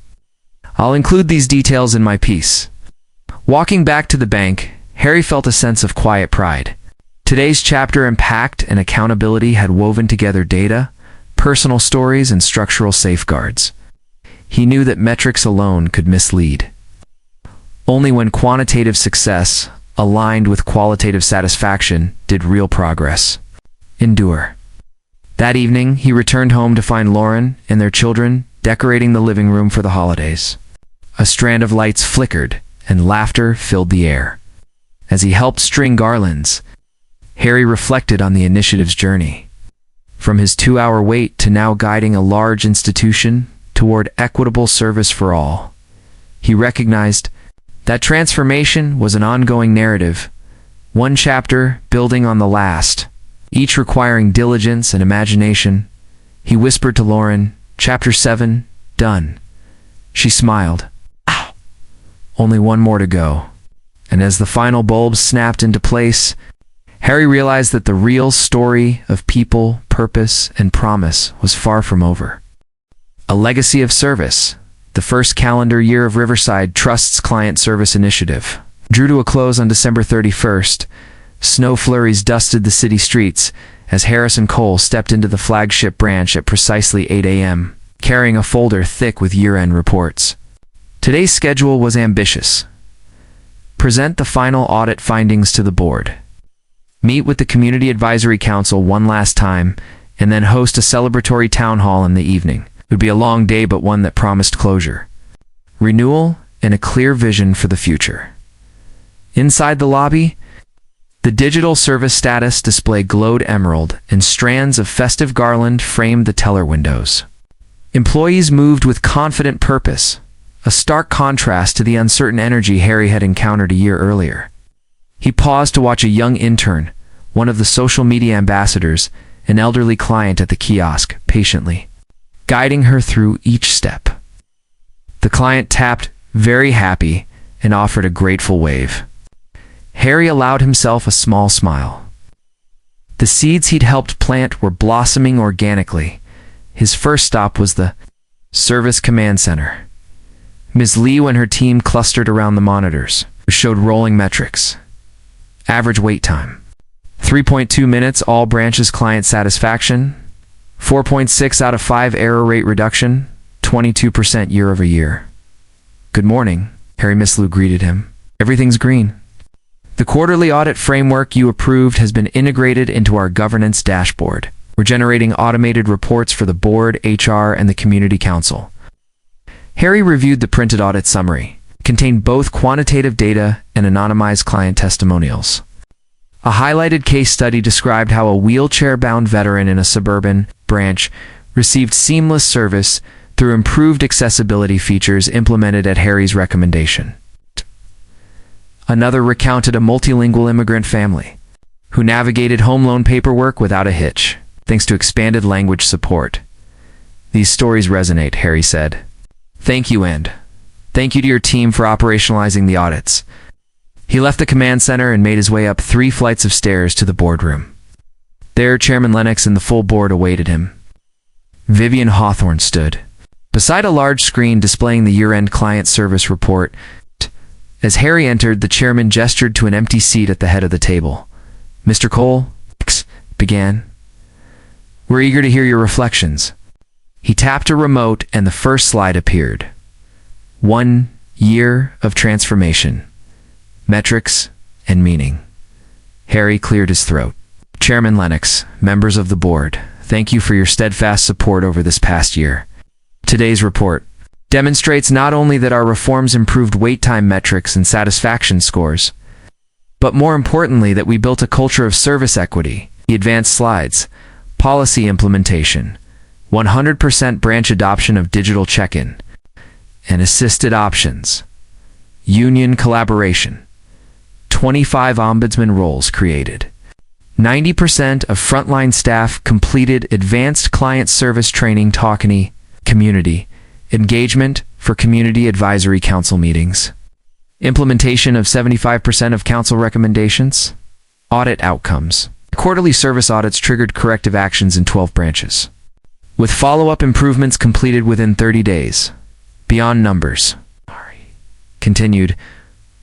[SPEAKER 1] I'll include these details in my piece." Walking back to the bank, Harry felt a sense of quiet pride. Today's chapter impact and accountability had woven together data, personal stories, and structural safeguards. He knew that metrics alone could mislead. Only when quantitative success, aligned with qualitative satisfaction, did real progress endure. That evening, he returned home to find Lauren and their children decorating the living room for the holidays. A strand of lights flickered, and laughter filled the air. As he helped string garlands, Harry reflected on the initiative's journey. From his 2-hour wait to now guiding a large institution toward equitable service for all. He recognized that transformation was an ongoing narrative, one chapter building on the last, each requiring diligence and imagination. He whispered to Lauren, "Chapter 7, done." She smiled. "Ow! Only one more to go." And as the final bulbs snapped into place, Harry realized that the real story of people, purpose, and promise was far from over. A legacy of service, the first calendar year of Riverside Trust's client service initiative, drew to a close on December 31st. Snow flurries dusted the city streets as Harrison Cole stepped into the flagship branch at precisely 8 a.m., carrying a folder thick with year-end reports. Today's schedule was ambitious. Present the final audit findings to the board. Meet with the Community Advisory Council one last time, and then host a celebratory town hall in the evening. It would be a long day, but one that promised closure, renewal, and a clear vision for the future. Inside the lobby, the digital service status display glowed emerald, and strands of festive garland framed the teller windows. Employees moved with confident purpose, a stark contrast to the uncertain energy Harry had encountered a year earlier. He paused to watch a young intern, one of the social media ambassadors, an elderly client at the kiosk, patiently guiding her through each step. The client tapped, very happy, and offered a grateful wave. Harry allowed himself a small smile. The seeds he'd helped plant were blossoming organically. His first stop was the Service Command Center. Ms. Lee and her team clustered around the monitors, which showed rolling metrics. Average wait time: 3.2 minutes, all branches client satisfaction, 4.6 out of 5 error rate reduction, 22% year over year. Good morning, Harry. Miss Liu greeted him. Everything's green. The quarterly audit framework you approved has been integrated into our governance dashboard. We're generating automated reports for the board, HR, and the community council. Harry reviewed the printed audit summary. It contained both quantitative data and anonymized client testimonials. A highlighted case study described how a wheelchair-bound veteran in a suburban branch received seamless service through improved accessibility features implemented at Harry's recommendation. Another recounted a multilingual immigrant family who navigated home loan paperwork without a hitch, thanks to expanded language support. These stories resonate, Harry said. Thank you, and thank you to your team for operationalizing the audits. He left the command center and made his way up 3 flights of stairs to the boardroom. There, Chairman Lennox and the full board awaited him. Vivian Hawthorne stood beside a large screen displaying the year-end client service report. As Harry entered, the chairman gestured to an empty seat at the head of the table. Mr. Cole began. We're eager to hear your reflections. He tapped a remote and the first slide appeared. 1 year of transformation, metrics, and meaning. Harry cleared his throat. Chairman Lennox, members of the board, thank you for your steadfast support over this past year. Today's report demonstrates not only that our reforms improved wait time metrics and satisfaction scores, but more importantly that we built a culture of service equity. The advanced slides: policy implementation, 100% branch adoption of digital check-in and assisted options, union collaboration, 25 ombudsman roles created, 90% of frontline staff completed advanced client service training. Talkany community engagement for community advisory council meetings, implementation of 75% of council recommendations, audit outcomes. Quarterly service audits triggered corrective actions in 12 branches, with follow-up improvements completed within 30 days. Beyond numbers, continued,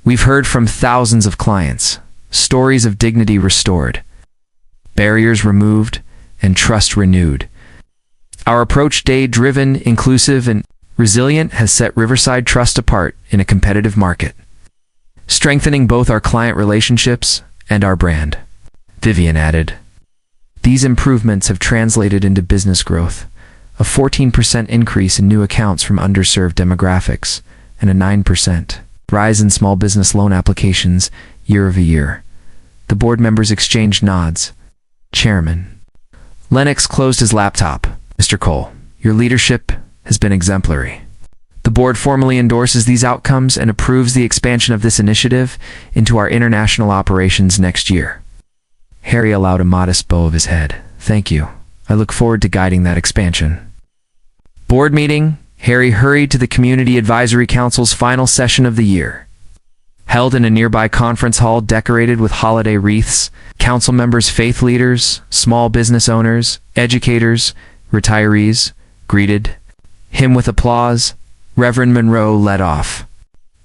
[SPEAKER 1] we've heard from thousands of clients, stories of dignity restored, barriers removed, and trust renewed. Our approach, data-driven, inclusive, and resilient, has set Riverside Trust apart in a competitive market, strengthening both our client relationships and our brand. Vivian added, these improvements have translated into business growth, a 14% increase in new accounts from underserved demographics, and a 9% rise in small business loan applications year over year. The board members exchanged nods. Chairman Lennox closed his laptop. Mr. Cole, your leadership has been exemplary. The board formally endorses these outcomes and approves the expansion of this initiative into our international operations next year. Harry allowed a modest bow of his head. Thank you. I look forward to guiding that expansion. Board meeting. Harry hurried to the Community Advisory Council's final session of the year. Held in a nearby conference hall decorated with holiday wreaths, council members, faith leaders, small business owners, educators, retirees greeted him with applause. Reverend Monroe led off.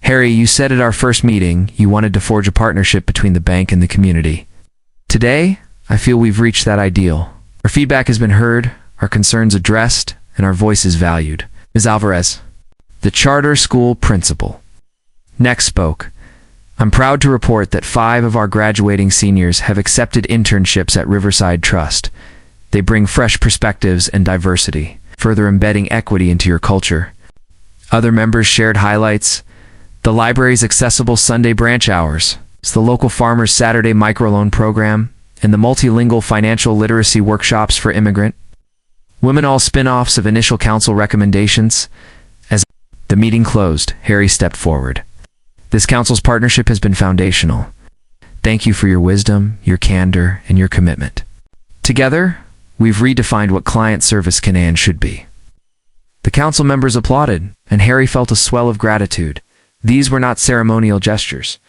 [SPEAKER 1] Harry, you said at our first meeting you wanted to forge a partnership between the bank and the community. Today, I feel we've reached that ideal. Our feedback has been heard, our concerns addressed, and our voices valued. Ms. Alvarez, the charter school principal, next spoke. I'm proud to report that 5 of our graduating seniors have accepted internships at Riverside Trust. They bring fresh perspectives and diversity, further embedding equity into your culture. Other members shared highlights: the library's accessible Sunday branch hours, the local farmers' Saturday microloan program, and the multilingual financial literacy workshops for immigrant women, all spin-offs of initial council recommendations. As the meeting closed, Harry stepped forward. This council's partnership has been foundational. Thank you for your wisdom, your candor, and your commitment. Together, we've redefined what client service can and should be. The council members applauded, and Harry felt a swell of gratitude. These were not ceremonial gestures.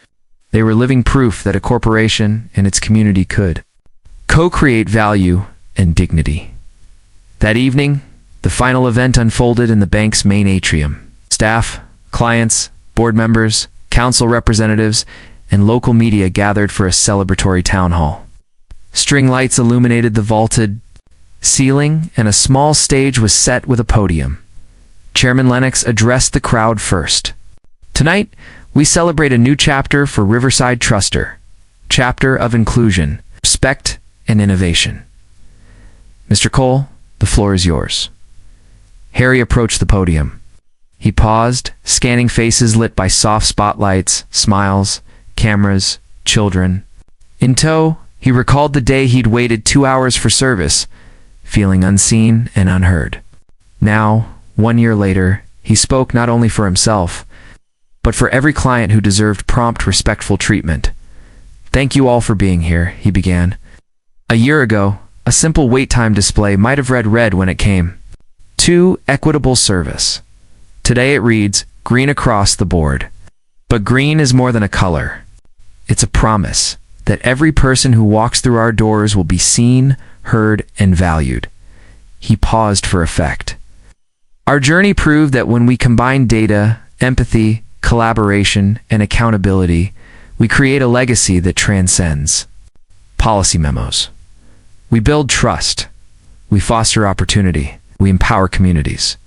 [SPEAKER 1] They were living proof that a corporation and its community could co-create value and dignity. That evening, the final event unfolded in the bank's main atrium. Staff, clients, board members, council representatives, and local media gathered for a celebratory town hall. String lights illuminated the vaulted ceiling, and a small stage was set with a podium. Chairman Lennox addressed the crowd first. Tonight, we celebrate a new chapter for Riverside Truster, chapter of inclusion, respect, and innovation. Mr. Cole, the floor is yours. Harry approached the podium. He paused, scanning faces lit by soft spotlights, smiles, cameras, children. In tow, he recalled the day he'd waited 2 hours for service, feeling unseen and unheard. Now, 1 year later, he spoke not only for himself, but for every client who deserved prompt, respectful treatment. Thank you all for being here, he began. A year ago, a simple wait time display might have read red when it came to equitable service. Today it reads green across the board. But green is more than a color. It's a promise that every person who walks through our doors will be seen, heard, and valued. He paused for effect. Our journey proved that when we combine data, empathy, collaboration, and accountability, we create a legacy that transcends policy memos. We build trust. We foster opportunity. We empower communities.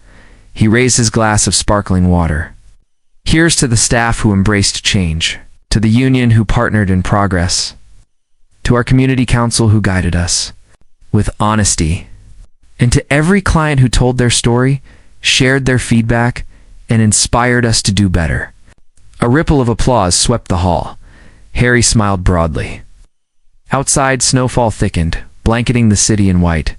[SPEAKER 1] He raised his glass of sparkling water. Here's to the staff who embraced change, to the union who partnered in progress, to our community council who guided us with honesty, and to every client who told their story, shared their feedback, and inspired us to do better. A ripple of applause swept the hall. Harry smiled broadly. Outside, snowfall thickened, blanketing the city in white.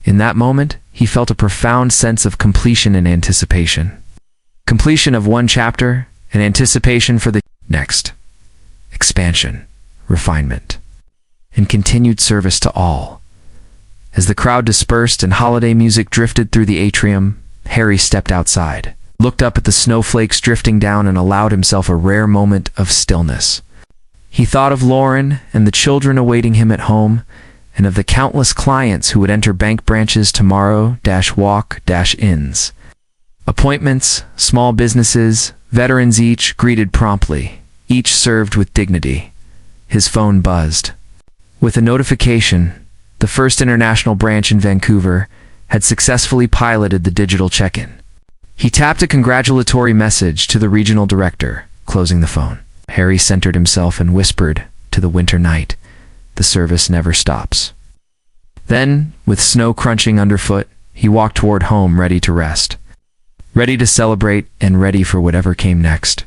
[SPEAKER 1] In that moment, he felt a profound sense of completion and anticipation. Completion of one chapter, and anticipation for the next. Expansion, refinement, and continued service to all. As the crowd dispersed and holiday music drifted through the atrium, Harry stepped outside, looked up at the snowflakes drifting down, and allowed himself a rare moment of stillness. He thought of Lauren and the children awaiting him at home, and of the countless clients who would enter bank branches tomorrow-walk-ins. Appointments, small businesses, veterans, each greeted promptly, each served with dignity. His phone buzzed. With a notification, the first international branch in Vancouver had successfully piloted the digital check-in. He tapped a congratulatory message to the regional director, closing the phone. Harry centered himself and whispered to the winter night, "The service never stops." Then, with snow crunching underfoot, he walked toward home, ready to rest, ready to celebrate, and ready for whatever came next.